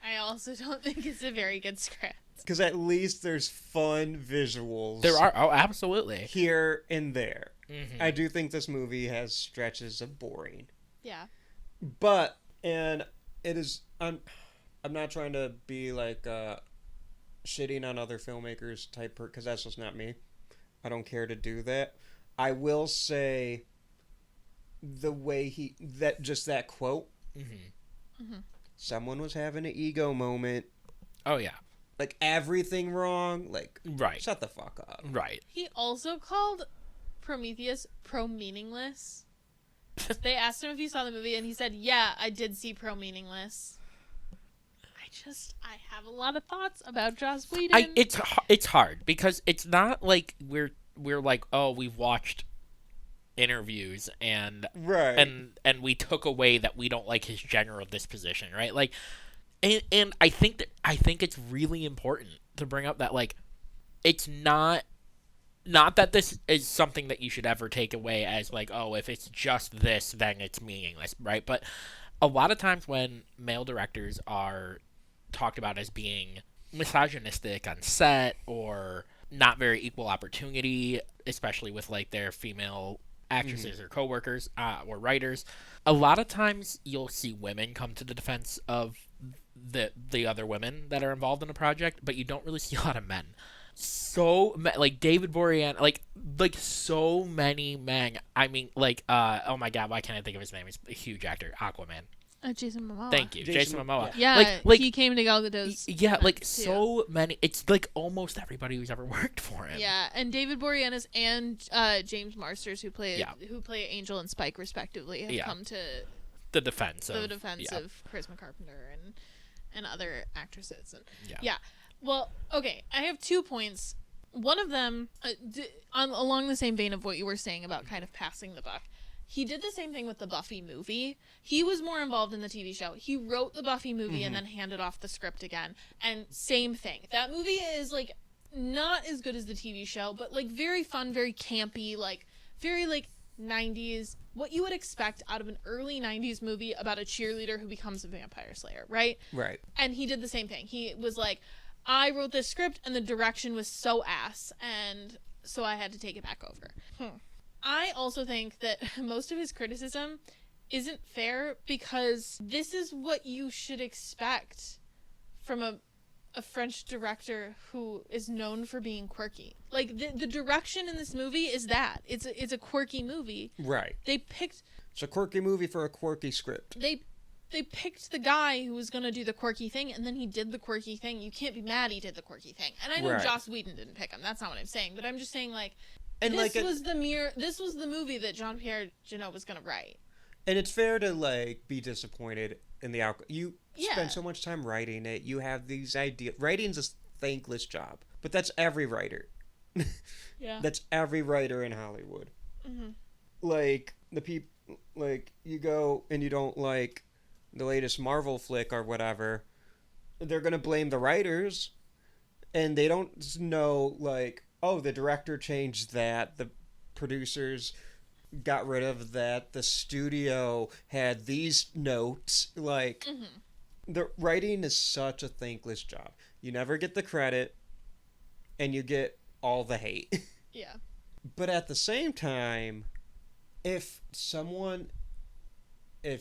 I also don't think it's a very good script. Because at least there's fun visuals. There are. Oh, absolutely. Here and there. Mm-hmm. I do think this movie has stretches of boring. Yeah. But, and it is, I'm not trying to be like shitting on other filmmakers type, because that's just not me. I don't care to do that. I will say the way that quote, someone was having an ego moment. Oh, yeah. Like, everything wrong. Like, shut the fuck up. Right. He also called Prometheus pro-meaningless. They asked him if he saw the movie, and he said, "Yeah, I did see pro-meaningless." I have a lot of thoughts about Joss Whedon. It's hard, because it's not like we're like, oh, we've watched interviews and we took away that we don't like his general disposition, right? Like, and I think it's really important to bring up that, like, it's not that this is something that you should ever take away as like, oh, if it's just this, then it's meaningless, right? But a lot of times when male directors are talked about as being misogynistic on set or not very equal opportunity, especially with like their female actresses or coworkers or writers, a lot of times you'll see women come to the defense of the other women that are involved in a project, but you don't really see a lot of men. So, like, David Boreanaz, like so many men. I mean, like, oh my god, why can't I think of his name? He's a huge actor. Aquaman. Jason Momoa. Thank you, Jason Momoa. Yeah, like he came to Gal Gadot's. Yeah, like too. so many. It's like almost everybody who's ever worked for him. Yeah, and David Boreanaz and James Marsters, who play Angel and Spike respectively, have come to the defense of Charisma Carpenter and other actresses. And yeah. Well, okay, I have 2 points. One of them, along the same vein of what you were saying about kind of passing the buck. He did the same thing with the Buffy movie. He was more involved in the TV show. He wrote the Buffy movie and then handed off the script again. And same thing. That movie is, like, not as good as the TV show, but, like, very fun, very campy, like, very, like, 90s. What you would expect out of an early 90s movie about a cheerleader who becomes a vampire slayer, right? Right. And he did the same thing. He was like, I wrote this script and the direction was so ass, and so I had to take it back over. I also think that most of his criticism isn't fair because this is what you should expect from a French director who is known for being quirky. Like, the direction in this movie is that. It's a quirky movie. Right. It's a quirky movie for a quirky script. They picked the guy who was going to do the quirky thing, and then he did the quirky thing. You can't be mad he did the quirky thing. And I know Joss Whedon didn't pick him. That's not what I'm saying. But I'm just saying, like, this was the movie that Jean-Pierre Jeunet was going to write. And it's fair to, like, be disappointed in the outcome. You spend so much time writing it. You have these ideas. Writing's a thankless job. But that's every writer. Yeah. That's every writer in Hollywood. Mm-hmm. Like, like, you go and you don't like the latest Marvel flick or whatever, they're going to blame the writers, and they don't know, like, oh, the director changed that, the producers got rid of that, the studio had these notes. Like, the writing is such a thankless job. You never get the credit, and you get all the hate. Yeah. But at the same time, if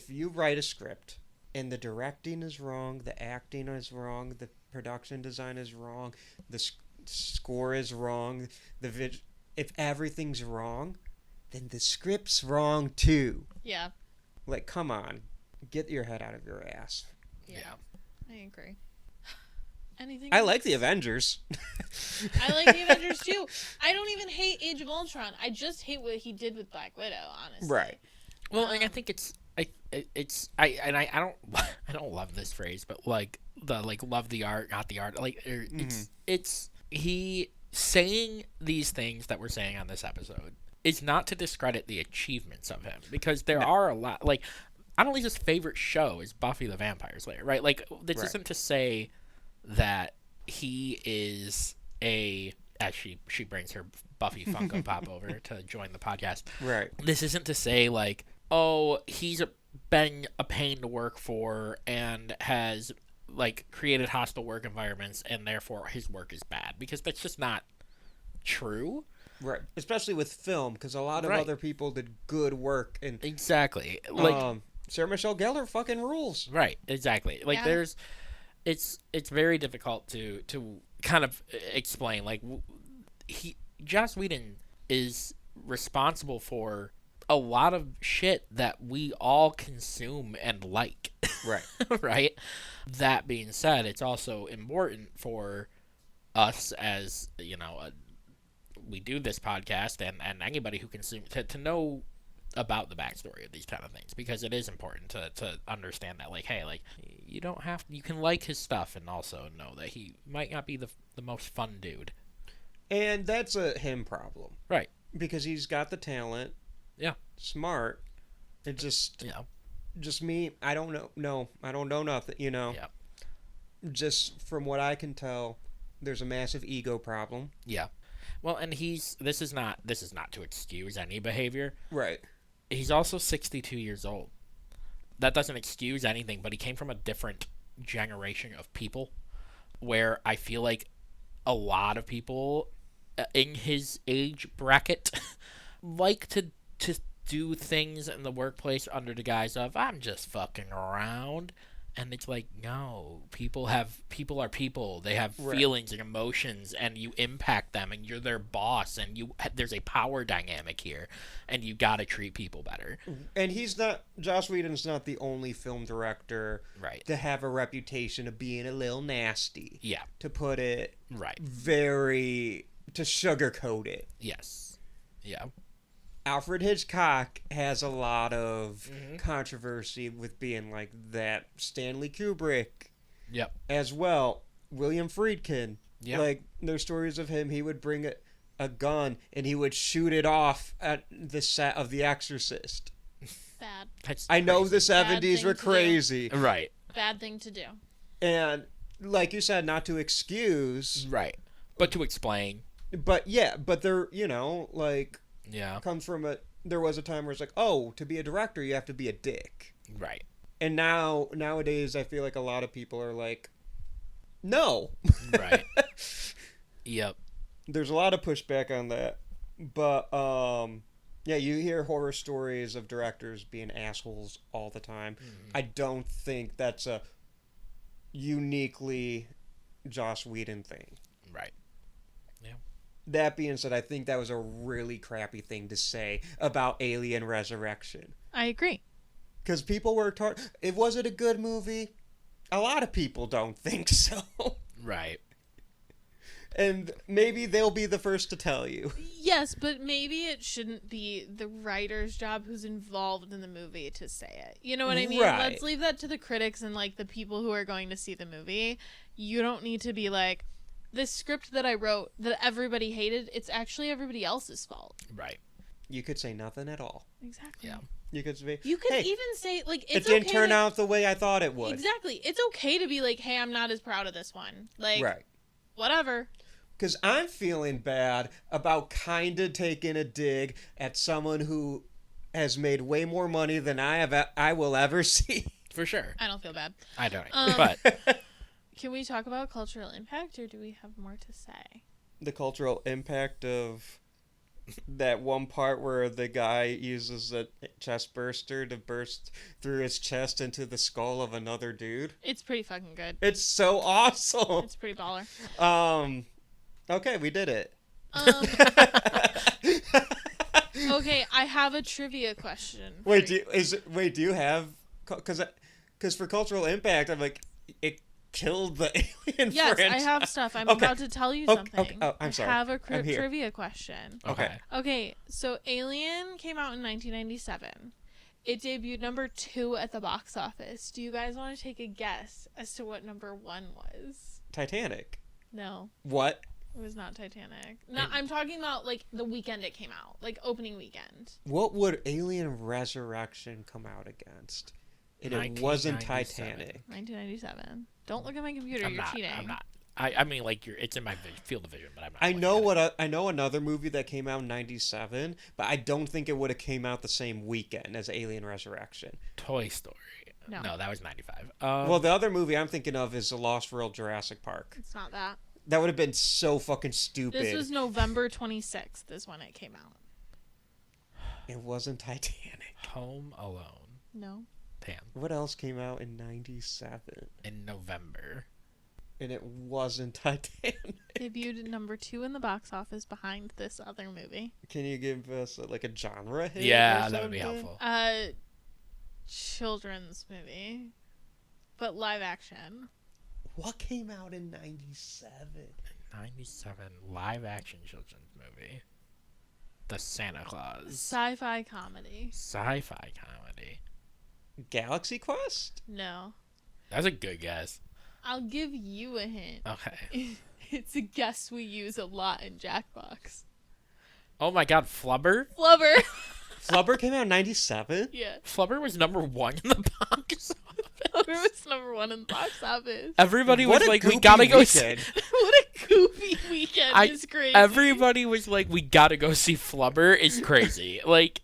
you write a script and the directing is wrong, the acting is wrong, the production design is wrong, the score is wrong, if everything's wrong, then the script's wrong too. Yeah. Like, come on, get your head out of your ass. Yeah. I agree. Anything I like the Avengers. I like the Avengers too. I don't even hate Age of Ultron. I just hate what he did with Black Widow, honestly. Right. Well, and I think I don't love this phrase, but like love the art, not the art. Like it's he saying these things that we're saying on this episode is not to discredit the achievements of him, because there are a lot. Like, Annaliese's favorite show is Buffy the Vampire Slayer, right? Like, this isn't to say that he is as she brings her Buffy Funko Pop over to join the podcast. Right. This isn't to say, like, oh, he's been a pain to work for and has, like, created hostile work environments and therefore his work is bad, because that's just not true. Right. Especially with film, because a lot of other people did good work. And exactly. Like, Sarah Michelle Gellar fucking rules. Right. Exactly. Like, it's very difficult to kind of explain. Like, Joss Whedon is responsible for a lot of shit that we all consume and like. Right. Right? That being said, it's also important for us, as, you know, we do this podcast, and anybody who consumes, to know about the backstory of these kind of things, because it is important to understand that, like, hey, like, you can like his stuff and also know that he might not be the most fun dude. And that's a him problem. Right. Because he's got the talent. Yeah. Smart. It just... Yeah. Just me, I don't know. No, I don't know nothing, you know. Yeah. Just from what I can tell, there's a massive ego problem. Yeah. Well, and this is not to excuse any behavior. Right. He's also 62 years old. That doesn't excuse anything, but he came from a different generation of people, where I feel like a lot of people in his age bracket like to do things in the workplace under the guise of, I'm just fucking around. And it's like, no, people are people. They have Right. feelings and emotions, and you impact them, and you're their boss, and there's a power dynamic here, and you got to treat people better. And Joss Whedon's not the only film director Right. to have a reputation of being a little nasty. Yeah. To put it Right. to sugarcoat it. Yes. Yeah. Alfred Hitchcock has a lot of controversy with being like that. Stanley Kubrick Yep. as well. William Friedkin. Yeah. Like, there's stories of him. He would bring a gun and he would shoot it off at the set of The Exorcist. Bad. That's I know crazy. the 70s thing were to do. crazy. Right. Bad thing to do. And like you said, not to excuse, Right. But to explain. but yeah, but there, like, Yeah. comes from there was a time where it's like, oh, to be a director, you have to be a dick. Right. And nowadays, I feel like a lot of people are like, no. Right. Yep. There's a lot of pushback on that. But, yeah, you hear horror stories of directors being assholes all the time. I don't think that's a uniquely Joss Whedon thing. Right. That being said, I think that was a really crappy thing to say about Alien Resurrection. I agree. Because people worked hard. Was it a good movie? A lot of people don't think so. Right. And maybe they'll be the first to tell you. Yes, but maybe it shouldn't be the writer's job who's involved in the movie to say it. You know what I mean? Right. Let's leave that to the critics and like the people who are going to see the movie. You don't need to be like, this script that I wrote that everybody hated, it's actually everybody else's fault. Right. You could say nothing at all. Exactly. Yeah. You could say, You could hey, even say like it it's didn't okay turn to- out the way I thought it would. Exactly. It's okay to be like, hey, I'm not as proud of this one. Like, Right. whatever. Because I'm feeling bad about kind of taking a dig at someone who has made way more money than I will ever see. For sure. I don't feel bad. I don't. Um, But Can we talk about cultural impact, or do we have more to say? The cultural impact of that one part where the guy uses a chest burster to burst through his chest into the skull of another dude. It's pretty fucking good. It's so awesome. It's pretty baller. Okay, we did it. Okay, I have a trivia question. Wait, for you. do you have? Because for cultural impact, I'm like, it killed the Alien Yes, franchise. I have stuff. I'm Okay. about to tell you Okay, something. okay. Oh, I'm sorry. I have a I'm here. trivia question. Okay. Okay, so Alien came out in 1997. It debuted number 2 at the box office. Do you guys want to take a guess as to what number 1 was? Titanic. No, What? it was not Titanic. No, I'm talking about like the weekend it came out, like opening weekend. What would Alien Resurrection come out against? And it wasn't 1997. Titanic. 1997. Don't look at my computer. I'm You're not. cheating. I'm not. I mean, like, it's in my field of vision, but I'm not. I looking know at it. I know another movie that came out in '97, but I don't think it would have came out the same weekend as Alien Resurrection. Toy Story. No. No, that was 95. Well, the other movie I'm thinking of is The Lost World Jurassic Park. It's not that. That would have been so fucking stupid. This was November 26th is when it came out. It wasn't Titanic. Home Alone. No. Damn. What else came out in '97? In November. And it wasn't Titanic. Debuted at number 2 in the box office behind this other movie. Can you give us like a genre hit? Yeah, or that would be something? helpful. Children's movie, but live action. What came out in '97? 97 live action children's movie. The Santa Claus. Sci-fi comedy. Sci-fi comedy. Galaxy Quest? No. That's a good guess. I'll give you a hint. Okay. It's a guess we use a lot in Jackbox. Oh my god, Flubber? Flubber. Flubber came out in '97. Yeah. Flubber was number 1 in the box office. Flubber was number 1 in the box office. Everybody What was a like, we goofy gotta go weekend. What a goofy weekend is crazy. Everybody was like, we gotta go see Flubber. It's crazy. Like,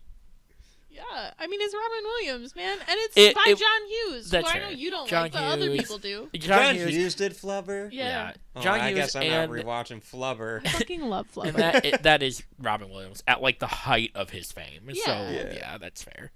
Yeah, I mean, it's Robin Williams, man. And it's It- by it- John Hughes, who that's I know fair. you don't John like, but other Hughes. people do. John Hughes did Flubber? Yeah. Oh, John I Hughes guess I'm and, not rewatching Flubber. I fucking love Flubber. and that is Robin Williams at like the height of his fame. So Yeah. yeah, that's fair.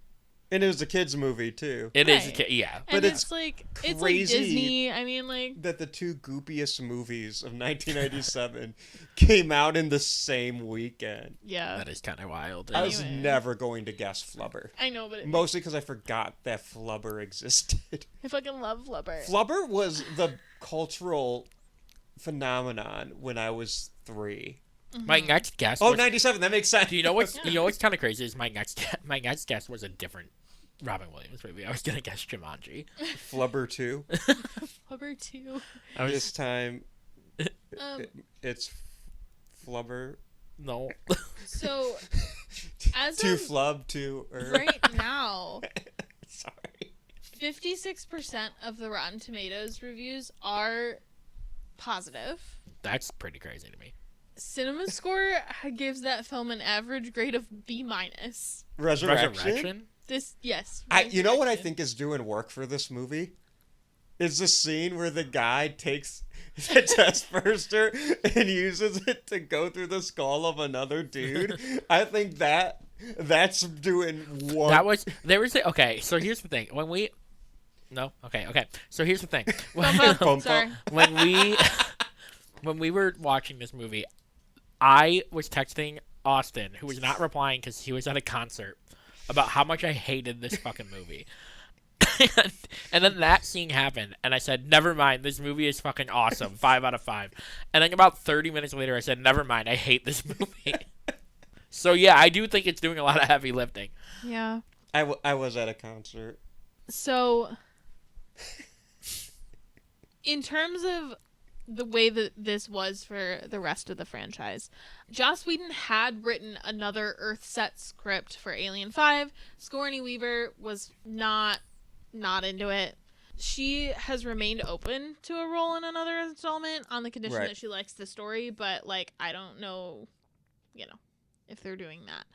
And it was a kids movie too. It is, Right. yeah. And But it's it's like crazy Disney. I mean, like, that the two goopiest movies of 1997 came out in the same weekend. yeah. That is kind of wild. I was Anyway. never going to guess Flubber. I know, but Mostly because I forgot that Flubber existed. I fucking love Flubber. Flubber was the cultural phenomenon when I was 3. My next guess Oh, was, 97. That makes sense. do you know what's kind of crazy is my next guess was a different Robin Williams movie. I was gonna guess Jumanji. Flubber 2. Flubber 2. I was This time Um, it's Flubber. no. so, as Two of flub, two right now, Sorry. 56% of the Rotten Tomatoes reviews are positive. That's pretty crazy to me. Cinema Score gives that film an average grade of B-. Resurrection? This, yes. You know what I Resurrection. think is doing work for this movie? Is the scene where the guy takes the chest burster and uses it to go through the skull of another dude. I think that's doing work. That was okay. So here's the thing. So here's the thing. Bum, sorry. When we were watching this movie, I was texting Austin, who was not replying because he was at a concert, about how much I hated this fucking movie. And then that scene happened, and I said, never mind, this movie is fucking awesome, 5 out of 5. And then about 30 minutes later, I said, never mind, I hate this movie. So yeah, I do think it's doing a lot of heavy lifting. Yeah. I was at a concert. So, in terms of the way that this was for the rest of the franchise, Joss Whedon had written another Earth-set script for Alien 5. Sigourney Weaver was not into it. She has remained open to a role in another installment on the condition Right. that she likes the story, but, like, I don't know, if they're doing that.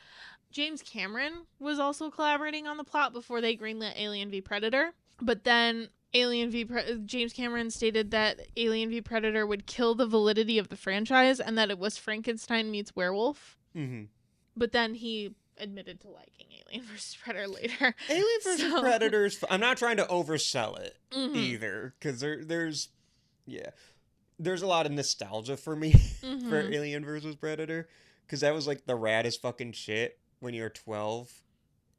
James Cameron was also collaborating on the plot before they greenlit Alien v Predator, but then James Cameron stated that Alien v Predator would kill the validity of the franchise and that it was Frankenstein meets werewolf. Mm-hmm. But then he admitted to liking Alien vs. Predator later. Alien vs. So- Predators. I'm not trying to oversell it Mhm. either, because there's a lot of nostalgia for me Mhm. for Alien vs. Predator, because that was like the raddest fucking shit when you're 12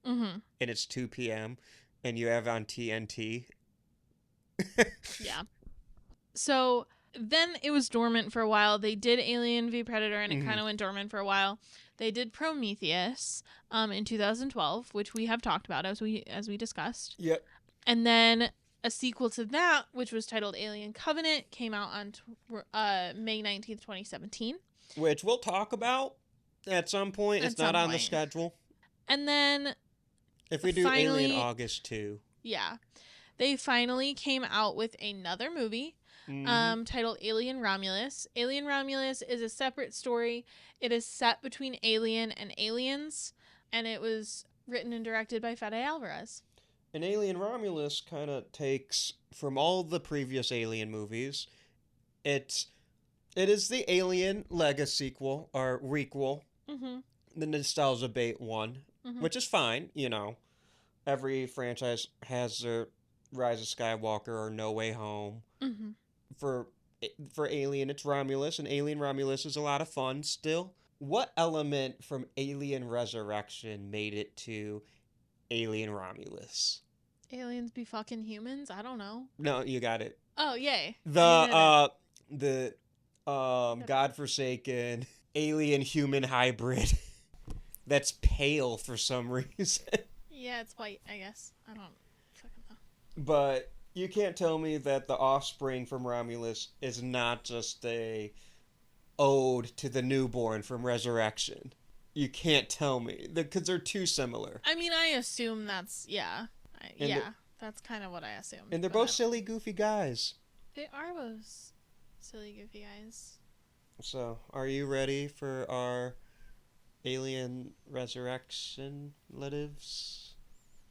Mhm. and it's 2 p.m. and you have on TNT. Yeah. So then it was dormant for a while. They did Alien v Predator and it Mhm. kind of went dormant for a while. They did Prometheus in 2012, which we have talked about as we discussed. Yep. And then a sequel to that, which was titled Alien Covenant, came out on May 19th, 2017. Which we'll talk about at some point. At It's not some on the point. schedule. And then, If we do Finally- Alien August 2. yeah, they finally came out with another movie Mhm. titled Alien Romulus. Alien Romulus is a separate story. It is set between Alien and Aliens, and it was written and directed by Fede Alvarez. And Alien Romulus kind of takes from all the previous Alien movies. It is the Alien Legacy sequel or requel, Mm-hmm. the nostalgia bait one, Mhm. which is fine. Every franchise has their Rise of Skywalker or No Way Home. Mm-hmm. For Alien, it's Romulus, and Alien Romulus is a lot of fun still. What element from Alien Resurrection made it to Alien Romulus? Aliens be fucking humans? I don't know. No, you got it. Oh, yay. The godforsaken alien human hybrid that's pale for some reason. Yeah, it's white, I guess. I don't fucking know. But you can't tell me that the offspring from Romulus is not just a ode to the newborn from Resurrection. You can't tell me because they're too similar. I mean, I assume that's, yeah. And Yeah, that's kind of what I assume. And they're but both silly, goofy guys. They are both silly, goofy guys. So, are you ready for our Alien Resurrection lives?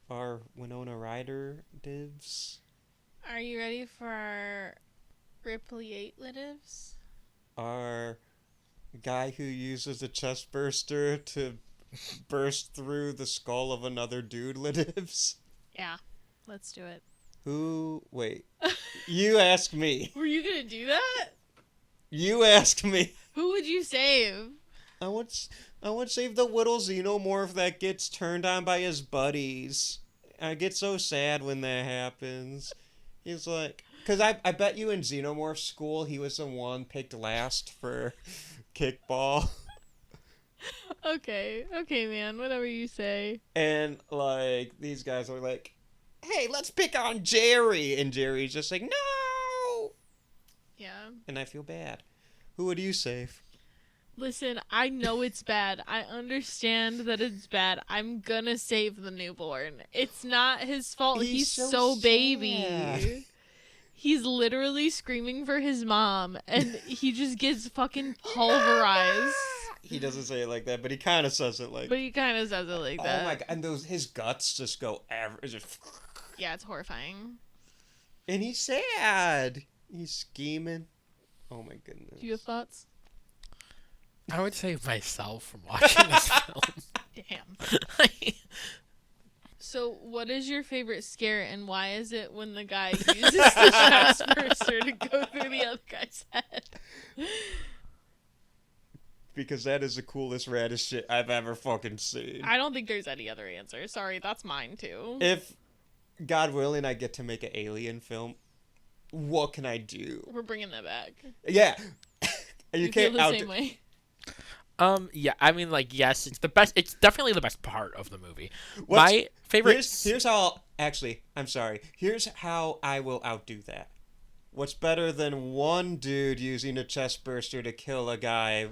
Our Winona Ryder divs? Are you ready for our Ripley 8 litives? Our guy who uses a chest burster to burst through the skull of another dude lives? Yeah, let's do it. Who? Wait. You ask me. Were you gonna do that? You ask me. Who would you save? I would save the little xenomorph that gets turned on by his buddies. I get so sad when that happens. He's like, because I bet you in Xenomorph school he was the one picked last for kickball. Okay, man, whatever you say. And like these guys are like, hey, let's pick on Jerry, and Jerry's just like, no. Yeah. And I feel bad. Who would you save? Listen, I know it's bad. I understand that it's bad. I'm gonna save the newborn. It's not his fault. He's so baby. sad. He's literally screaming for his mom, and he just gets fucking pulverized. He doesn't say it like that, but he kind of says it like. But he kind of says it like that. Oh my god! And his guts just go just. Yeah, it's horrifying. And he's sad. He's scheming. Oh my goodness. Do you have thoughts? I would save myself from watching this film. Damn. So, what is your favorite scare, and why is it when the guy uses the chest burster to go through the other guy's head? Because that is the coolest, raddest shit I've ever fucking seen. I don't think there's any other answer. Sorry, that's mine too. If, God willing, I get to make an alien film, what can I do? We're bringing that back. Yeah. You feel can't the same way. Yeah, I mean, like, yes, it's the best. It's definitely the best part of the movie. My favorite. Here's how. Actually, I'm sorry. Here's how I will outdo that. What's better than one dude using a chest burster to kill a guy?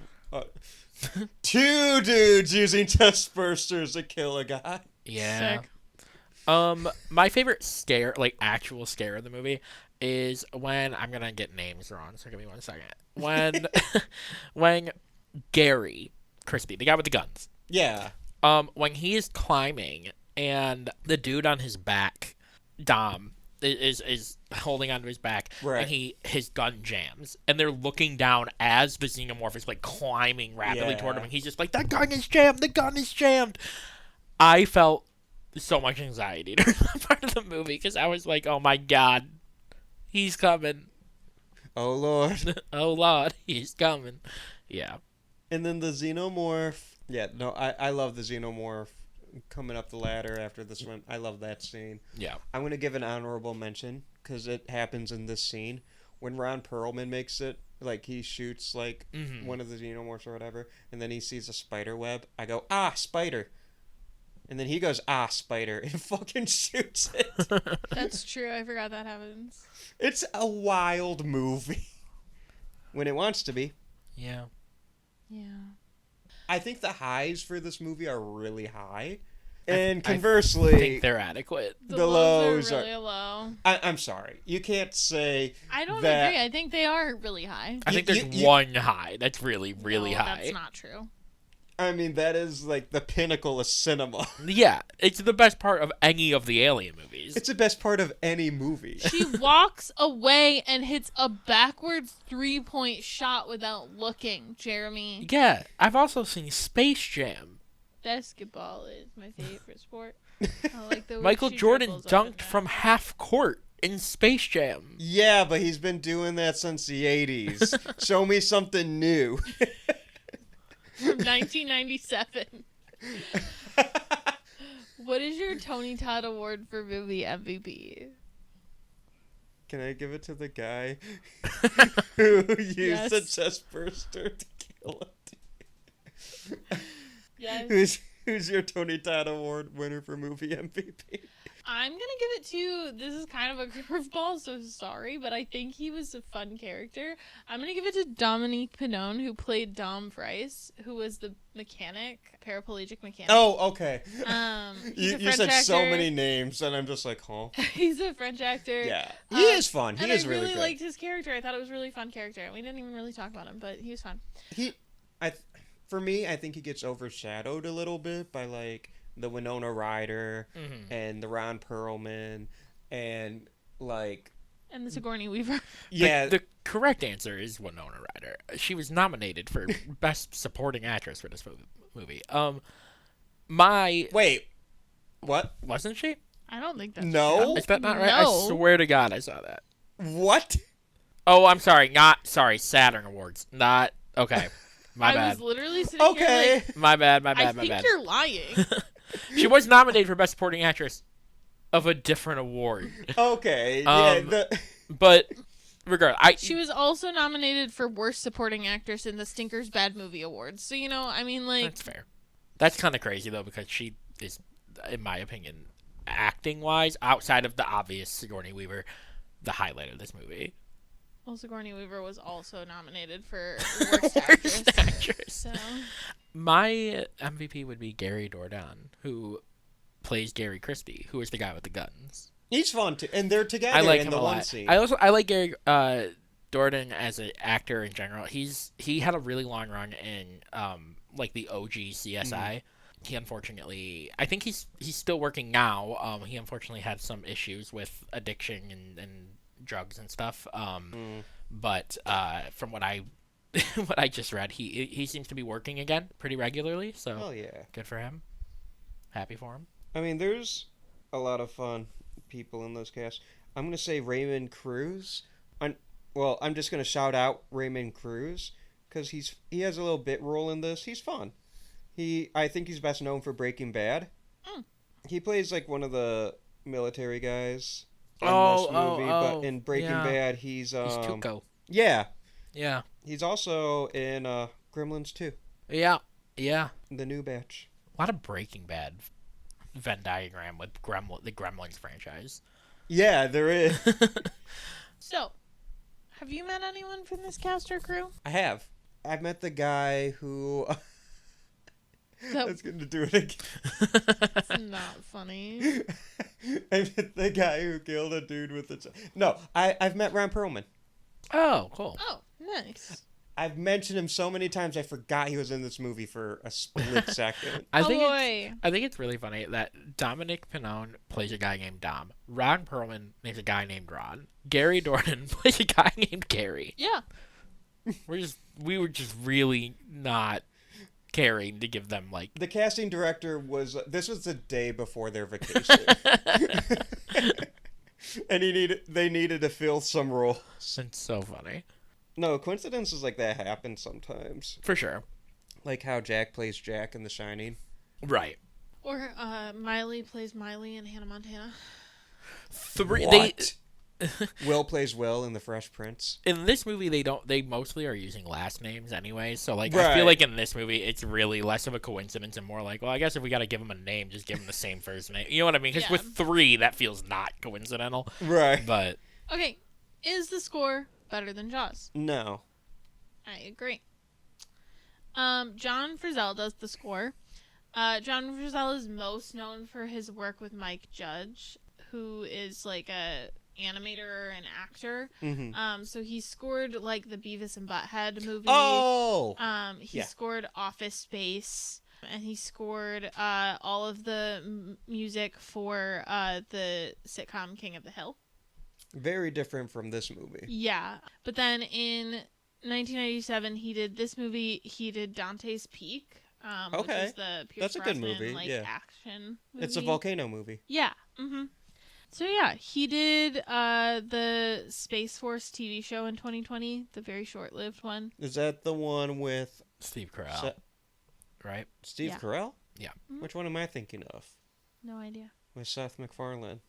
Two dudes using chest bursters to kill a guy. Yeah. Sick. My favorite scare, like actual scare of the movie, is when I'm gonna get names wrong. So give me 1 second. When Gary Crispy, the guy with the guns. Yeah. When he is climbing and the dude on his back, Dom, is holding onto his back, right. and his gun jams, and they're looking down as the xenomorph is like climbing rapidly toward him, and he's just like, "The gun is jammed! The gun is jammed!" I felt so much anxiety during that part of the movie because I was like, "Oh my god, he's coming! Oh lord! Oh lord, he's coming!" Yeah. And then the xenomorph. Yeah, no, I love the xenomorph coming up the ladder after the swim. I love that scene. Yeah. I'm going to give an honorable mention because it happens in this scene. When Ron Perlman makes it, like he shoots like one of the xenomorphs or whatever, and then he sees a spider web. I go, ah, spider. And then he goes, ah, spider, and fucking shoots it. That's true. I forgot that happens. It's a wild movie. When it wants to be. Yeah. Yeah. I think the highs for this movie are really high. And conversely, I think they're adequate. The lows are really low. I'm sorry. You can't say I don't that... agree. I think they are really high. I think there's one high that's really, really No, high. That's not true. I mean, that is like the pinnacle of cinema. Yeah, it's the best part of any of the Alien movies. It's the best part of any movie. She walks away and hits a backwards 3-point shot without looking, Jeremy. Yeah, I've also seen Space Jam. Basketball is my favorite sport. I like the way Michael she Jordan dribbles up and dunked down. from half court in Space Jam. Yeah, but he's been doing that since the 80s. Show me something new. From 1997. What is your Tony Todd Award for movie MVP? Can I give it to the guy who used the chest burster to kill it? Yes. Who's your Tony Todd Award winner for movie MVP? I'm gonna give it to, this is kind of a curveball, so sorry, but I think he was a fun character. I'm gonna give it to Dominique Pannone, who played Dom Price, who was the mechanic, paraplegic mechanic. Oh, okay. He's a You French said so actor. many names, and I'm just like, huh? He's a French actor. Yeah, he is fun. He and is I really really good. liked his character. I thought it was a really fun character. We didn't even really talk about him, but he was fun. For me, I think he gets overshadowed a little bit by like the Winona Ryder and the Ron Perlman and like And the Sigourney Weaver. yeah. The correct answer is Winona Ryder. She was nominated for Best Supporting Actress for this movie. Wait, what? Wasn't she? I don't think that's No. true. Is that not right? No. I swear to God I saw that. What? Oh, I'm sorry. Sorry, Saturn Awards. Not, okay. My I bad. was literally sitting Okay. here like, My bad. I think you're lying. She was nominated for Best Supporting Actress of a different award. Okay. Um, Yeah. But, regardless, She was also nominated for Worst Supporting Actress in the Stinkers Bad Movie Awards. So, you know, I mean, like... That's fair. That's kind of crazy, though, because she is, in my opinion, acting-wise, outside of the obvious Sigourney Weaver, the highlight of this movie. Well, Sigourney Weaver was also nominated for Worst Actress. Worst Actress. So... My MVP would be Gary Dourdan, who plays Gary Christie, who is the guy with the guns. He's fun too, and they're together I like in him the a one lot. scene. I like Gary Dourdan as an actor in general. He had a really long run in like the OG CSI. He unfortunately, I think he's still working now. He unfortunately had some issues with addiction and drugs and stuff. But from what I what I just read, he seems to be working again pretty regularly. So Oh yeah. good for him. Happy for him. I mean, there's a lot of fun people in those casts. I'm gonna say Raymond Cruz. I'm just gonna shout out Raymond Cruz because he has a little bit role in this. He's fun. I think he's best known for Breaking Bad. He plays like one of the military guys in this movie, but in Breaking Bad, he's He's Tuco. Yeah, Yeah. he's also in Gremlins 2, Yeah. Yeah. the new batch. A lot of Breaking Bad Venn diagram with the Gremlins franchise. Yeah, there is. So, have you met anyone from this cast or crew? I have. I've met the guy who. I was going to do it again. It's not funny. I met the guy who killed a dude with a. No, I've met Ron Perlman. Oh, cool. Oh, nice. I've mentioned him so many times I forgot he was in this movie for a split second. I Oh, think boy. it's really funny that Dominic Pannone plays a guy named Dom. Ron Perlman plays a guy named Ron. Gary Dourdan plays a guy named Gary. Yeah. We were just really not caring to give them like. The casting director was. This was the day before their vacation. And they needed to fill some roles. It's so funny. No, coincidences like that happen sometimes. For sure. Like how Jack plays Jack in The Shining. Right. Or Miley plays Miley in Hannah Montana. What? Will plays Will in The Fresh Prince. In this movie, they mostly are using last names anyway. So like, I Right. feel like in this movie, it's really less of a coincidence and more like, well, I guess if we got to give him a name, just give him the same first name. You know what I mean? Because Yeah. with 3, that feels not coincidental. Right. But Okay, is the score better than Jaws? No. I agree. John Frizzell does the score. John Frizzell is most known for his work with Mike Judge, who is like a animator and actor. Mm-hmm. So he scored like the Beavis and Butthead movie. Oh! He yeah. scored Office Space, and he scored all of the music for the sitcom King of the Hill. Very different from this movie. Yeah, but then in 1997 he did this movie. He did Dante's Peak, which Okay. is the Pierce That's a good Brosnan, movie, like, yeah. action movie. It's a volcano movie. Yeah. Mm-hmm. So yeah, he did the Space Force TV show in 2020, the very short-lived one. Is that the one with Steve Carell, Se- right? Steve Yeah. Carell? Yeah. Which one am I thinking of? No idea. With Seth MacFarlane.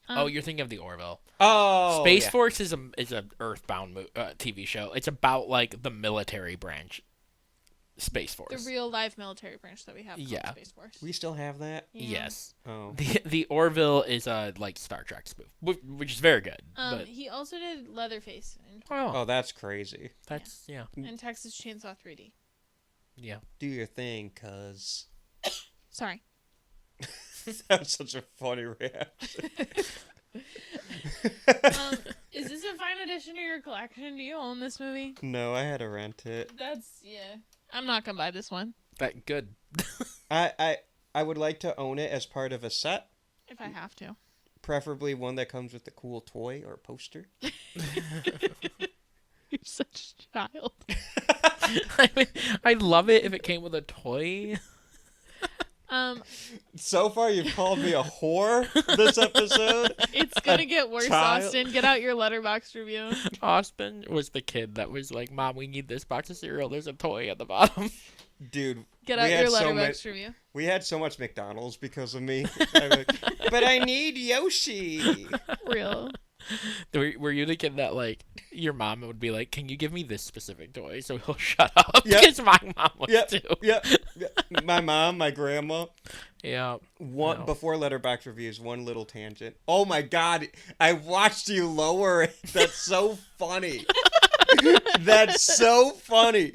Oh, you're thinking of the Orville. Oh! Space yeah. Force is a Earthbound TV show. It's about like the military branch, Space Force. The real life military branch that we have called Yeah. Space Force. We still have that? Yeah. Yes. Oh. The Orville is a like Star Trek spoof, which is very good. But He also did Leatherface Oh, that's crazy. that's yeah. in Texas Chainsaw 3D. Yeah. Do your thing, cuz. Sorry. That was such a funny reaction. Is this a fine addition to your collection? Do you own this movie? No, I had to rent it. Yeah. I'm not gonna buy this one That good. I would like to own it as part of a set. if I have to. Preferably one that comes with a cool toy or poster. You're such a child. I mean, I'd love it if it came with a toy. So far, you've called me a whore this episode. It's gonna get worse, child. Austin. Get out your Letterboxd review. Austin was the kid that was like, "Mom, we need this box of cereal. There's a toy at the bottom." Dude, Get we out had your so Letterboxd review. We had so much McDonald's because of me. I'm like, but I need Yoshi. Real. Were you the kid that like your mom would be like, "Can you give me this specific toy?" So he'll shut up. Yep. Because my mom was Yep, too. yep. My mom, my grandma. Yeah. One No. before Letterboxd reviews, one little tangent. Oh my God, I watched you lower it. That's so funny. That's so funny.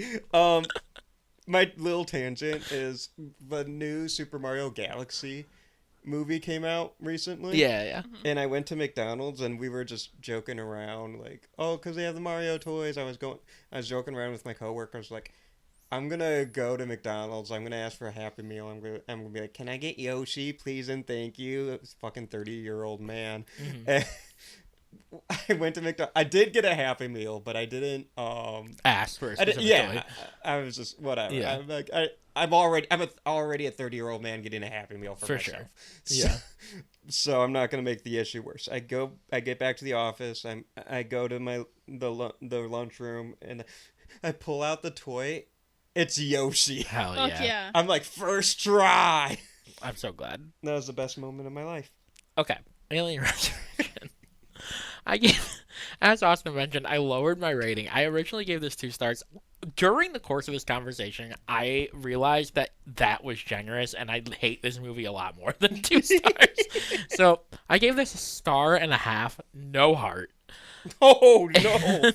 My little tangent is the new Super Mario Galaxy movie came out recently. Yeah, yeah. And I went to McDonald's and we were just joking around like, oh, because they have the Mario toys. I was joking around with my coworkers like, I'm gonna go to McDonald's. I'm gonna ask for a Happy Meal. I'm gonna be like, can I get Yoshi, please and thank you? This fucking 30-year-old man. And I went to McDonald's. I did get a Happy Meal, but I didn't. Ask for a specific toy. I was just whatever. Yeah. I'm like I'm already a 30-year-old man getting a Happy Meal for myself. sure. So, Yeah. So I'm not gonna make the issue worse. I get back to the office. I go to the lunchroom and I pull out the toy. It's Yoshi. Hell Fuck yeah. yeah. I'm like, first try. I'm so glad. That was the best moment of my life. Okay. Alien Resurrection. I gave, as Austin mentioned, I lowered my rating. I originally gave this 2 stars. During the course of this conversation, I realized that was generous, and I hate this movie a lot more than 2 stars. So I gave this 1.5 stars, no heart. Oh, no.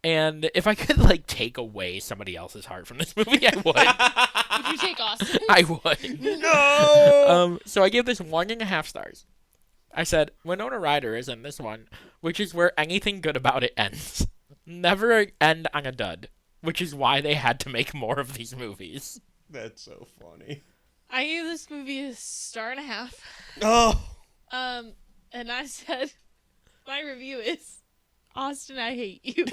And if I could, like, take away somebody else's heart from this movie, I would. Would you take Austin? I would. No. So I gave this 1.5 stars. I said, Winona Ryder is in this one, which is where anything good about it ends. Never end on a dud, which is why they had to make more of these movies. That's so funny. I gave this movie a 1.5 stars. Oh. And I said, my review is, Austin, I hate you.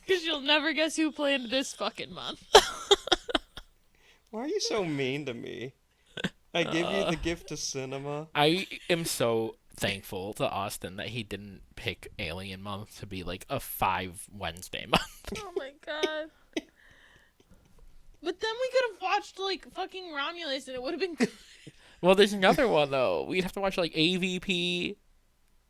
Because you'll never guess who planned this fucking month. Why are you so mean to me? I give you the gift of cinema. I am so thankful to Austin that he didn't pick Alien Month to be like a 5 Wednesday month. Oh my god. But then we could have watched, like, fucking Romulus and it would have been good. Well, there's another one, though. We'd have to watch, like, AVP,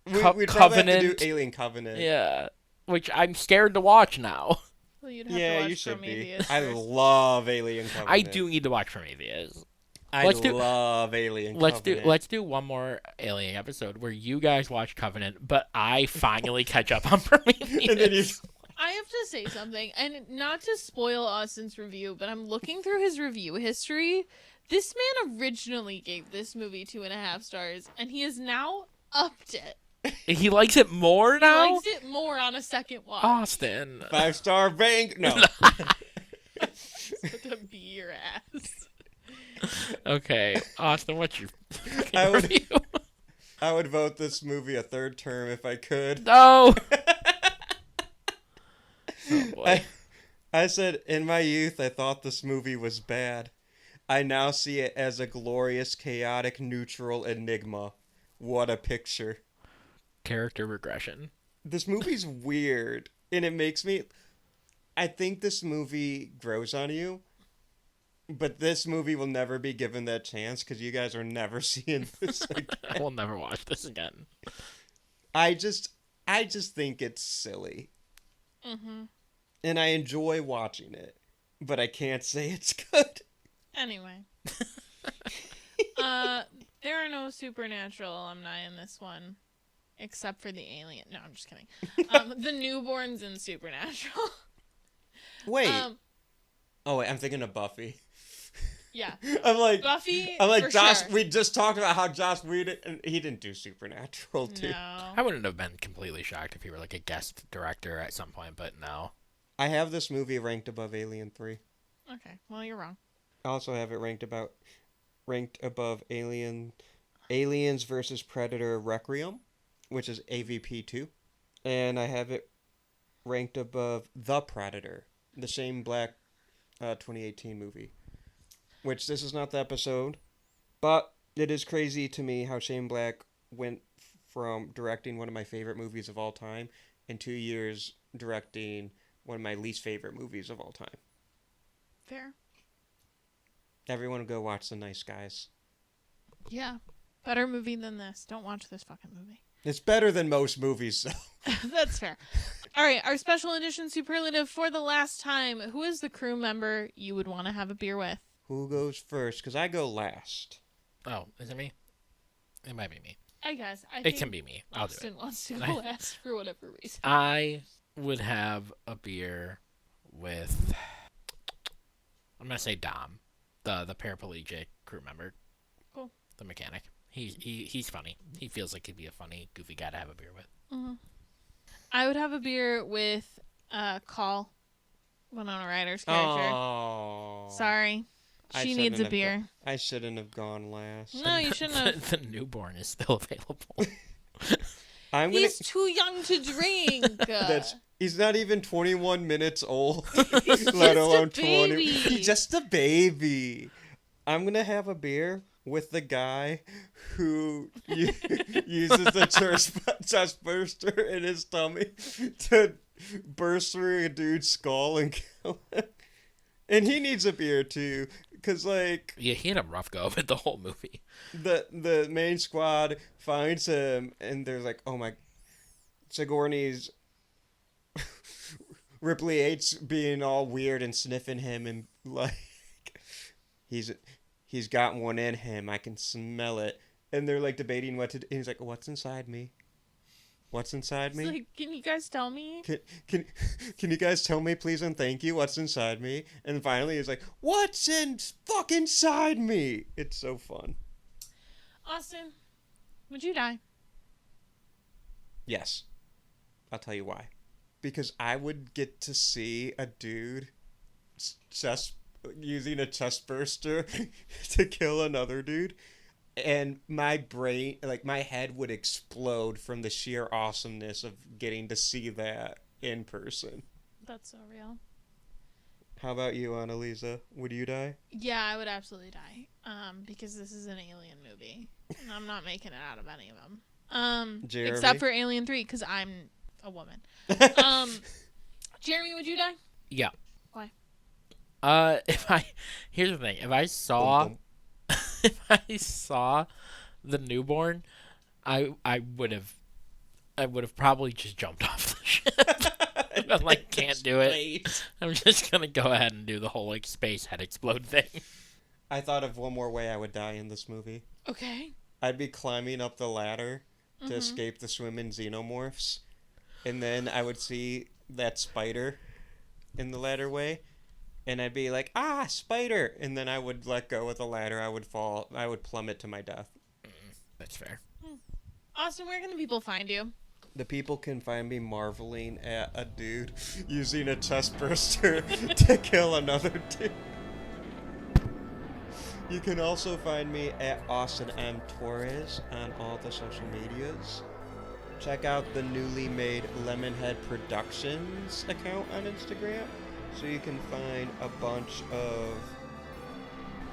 We'd probably Covenant. have to do Alien Covenant. Yeah, which I'm scared to watch now. Well, you'd have to Yeah, watch you should be. Prometheus I first. love Alien Covenant. I do need to watch Prometheus. I love Alien Covenant. Let's do one more Alien episode where you guys watch Covenant, but I finally catch up on Prometheus. And then you... I have to say something, and not to spoil Austin's review, but I'm looking through his review history. This man originally gave this movie 2.5 stars, and he has now upped it. He likes it more now? He likes it more on a second watch. Austin. 5-star bank? No. To be your ass. Okay, Austin, what's your I would- review? I would vote this movie a 3rd term if I could. No! Oh, boy. I said, in my youth, I thought this movie was bad. I now see it as a glorious, chaotic, neutral enigma. What a picture. Character regression. This movie's weird, and it makes me... I think this movie grows on you, but this movie will never be given that chance because you guys are never seeing this again. I will never watch this again. I just think it's silly. Mm-hmm. And I enjoy watching it, but I can't say it's good. Anyway. There are no supernatural alumni in this one. Except for the alien. No, I'm just kidding. The newborns in Supernatural. Wait. Um, wait, I'm thinking of Buffy. yeah. I'm like Buffy, for Joss. sure. We just talked about how Joss Whedon, and he didn't do Supernatural too. No. I wouldn't have been completely shocked if he were like a guest director at some point, but no. I have this movie ranked above Alien 3. Okay, well, you're wrong. I also have it ranked above Aliens versus Predator Requiem, which is AVP 2, and I have it ranked above The Predator, the Shane Black 2018 movie. Which, this is not the episode, but it is crazy to me how Shane Black went from directing one of my favorite movies of all time in 2 years directing one of my least favorite movies of all time. Fair. Everyone go watch The Nice Guys. Yeah. Better movie than this. Don't watch this fucking movie. It's better than most movies, though. That's fair. All right, our special edition superlative for the last time. Who is the crew member you would want to have a beer with? Who goes first? Because I go last. Oh, is it me? It might be me. I guess. It can be me. I'll do it. Austin wants to go last for whatever reason. I would have a beer with... I'm going to say Dom, the paraplegic crew member. Cool. The mechanic. He's funny. He feels like he'd be a funny, goofy guy to have a beer with. Mm-hmm. I would have a beer with Call, Winona Ryder's character. Oh. Sorry. She needs a beer. I shouldn't have gone last. No, you shouldn't have. The newborn is still available. He's too young to drink. He's not even 21 minutes old, let alone 20. He's just a baby. I'm going to have a beer with the guy who uses the chest burster in his tummy to burst through a dude's skull and kill him. And he needs a beer too, because like... Yeah, he had a rough go of it the whole movie. The main squad finds him, and they're like, oh my... Sigourney's... Ripley hates being all weird and sniffing him, and like... He's got one in him. I can smell it. And they're like debating what to do. And he's like, what's inside me? What's inside me? Like, can you guys tell me? Can you guys tell me, please and thank you, what's inside me? And finally he's like, what's fucking inside me? It's so fun. Austin, would you die? Yes. I'll tell you why. Because I would get to see a dude using a chest burster to kill another dude, and my brain, like my head would explode from the sheer awesomeness of getting to see that in person. That's so real. How about you, Anneliese? Would you die? Yeah, I would absolutely die. Because this is an alien movie, and I'm not making it out of any of them. Jeremy? Except for Alien 3, because I'm a woman. Jeremy, would you die? Yeah. Why? Here's the thing. If I saw the newborn, I would have probably just jumped off the ship. I'm like, can't do it. I'm just gonna go ahead and do the whole like space head explode thing. I thought of one more way I would die in this movie. Okay. I'd be climbing up the ladder to escape the swimming xenomorphs, and then I would see that spider in the ladderway. And I'd be like, spider! And then I would let go of the ladder. I would fall. I would plummet to my death. That's fair. Austin, where can people find you? The people can find me marveling at a dude using a chest burster to kill another dude. You can also find me at Austin M. Torres on all the social medias. Check out the newly made Lemonhead Productions account on Instagram. So you can find a bunch of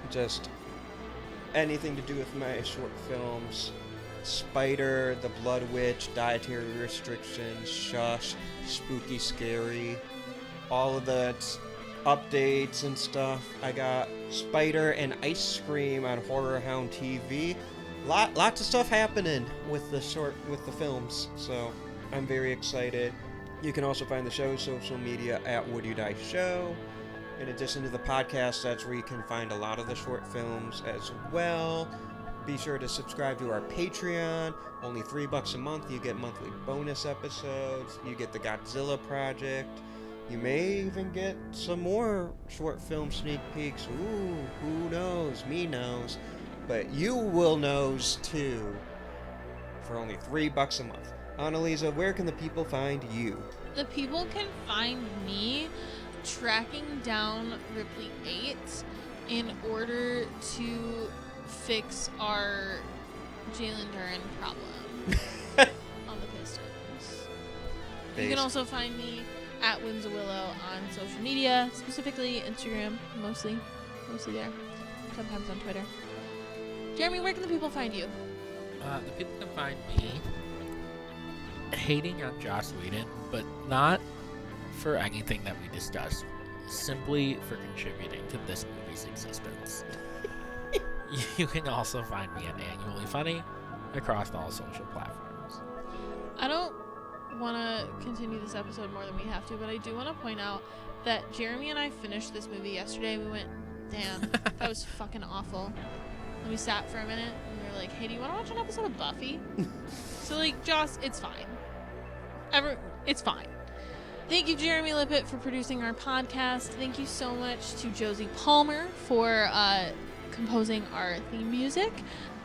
just anything to do with my short films. Spider, The Blood Witch, Dietary Restrictions, Shush, Spooky Scary, all of the updates and stuff. I got Spider and Ice Cream on Horror Hound TV. Lots of stuff happening with the films, so I'm very excited. You can also find the show's social media at Would You Die Show. In addition to the podcast, that's where you can find a lot of the short films as well. Be sure to subscribe to our Patreon. Only $3 a month. You get monthly bonus episodes. You get the Godzilla Project. You may even get some more short film sneak peeks. Ooh, who knows? Me knows. But you will knows too. For only $3 a month. Anneliese, where can the people find you? The people can find me tracking down Ripley 8 in order to fix our Jalen Duran problem on the Pistons. You can also find me at Whimsawillow on social media, specifically Instagram, mostly there, sometimes on Twitter. Jeremy, where can the people find you? The people can find me hating on Joss Whedon, but not for anything that we discussed, simply for contributing to this movie's existence. You can also find me at Annually Funny across all social platforms. I don't want to continue this episode more than we have to, but I do want to point out that Jeremy and I finished this movie yesterday. We went, damn, that was fucking awful. And we sat for a minute and we were like, hey, do you want to watch an episode of Buffy? So, like, Joss, it's fine. It's fine. Thank you, Jeremy Lippitt, for producing our podcast. Thank you so much to Josie Palmer for composing our theme music.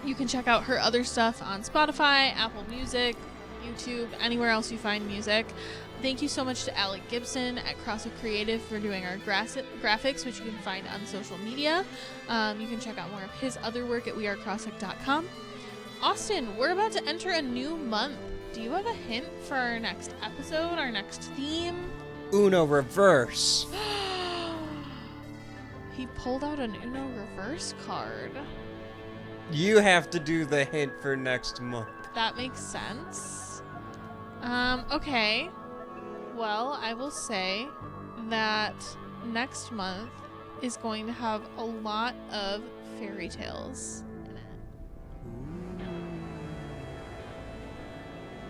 You can check out her other stuff on Spotify, Apple Music, YouTube, anywhere else you find music. Thank you so much to Alec Gibson at Crosshook Creative for doing our graphics, which you can find on social media. You can check out more of his other work at wearecrosshook.com. Austin, we're about to enter a new month. Do you have a hint for our next episode, our next theme? Uno reverse. He pulled out an Uno reverse card. You have to do the hint for next month. That makes sense. Okay. Well, I will say that next month is going to have a lot of fairy tales in it.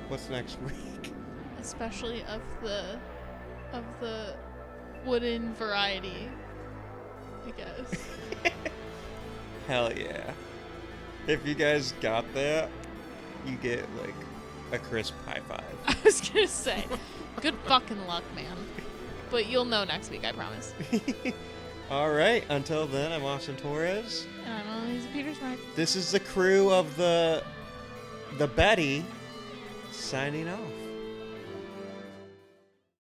What's next week? Especially of the wooden variety, I guess. Hell yeah. If you guys got that, you get, like, a crisp high five. I was gonna say, good fucking luck, man. But you'll know next week, I promise. All right. Until then, I'm Austin Torres. And I'm Anneliese Petersburg. This is the crew of the Betty signing off.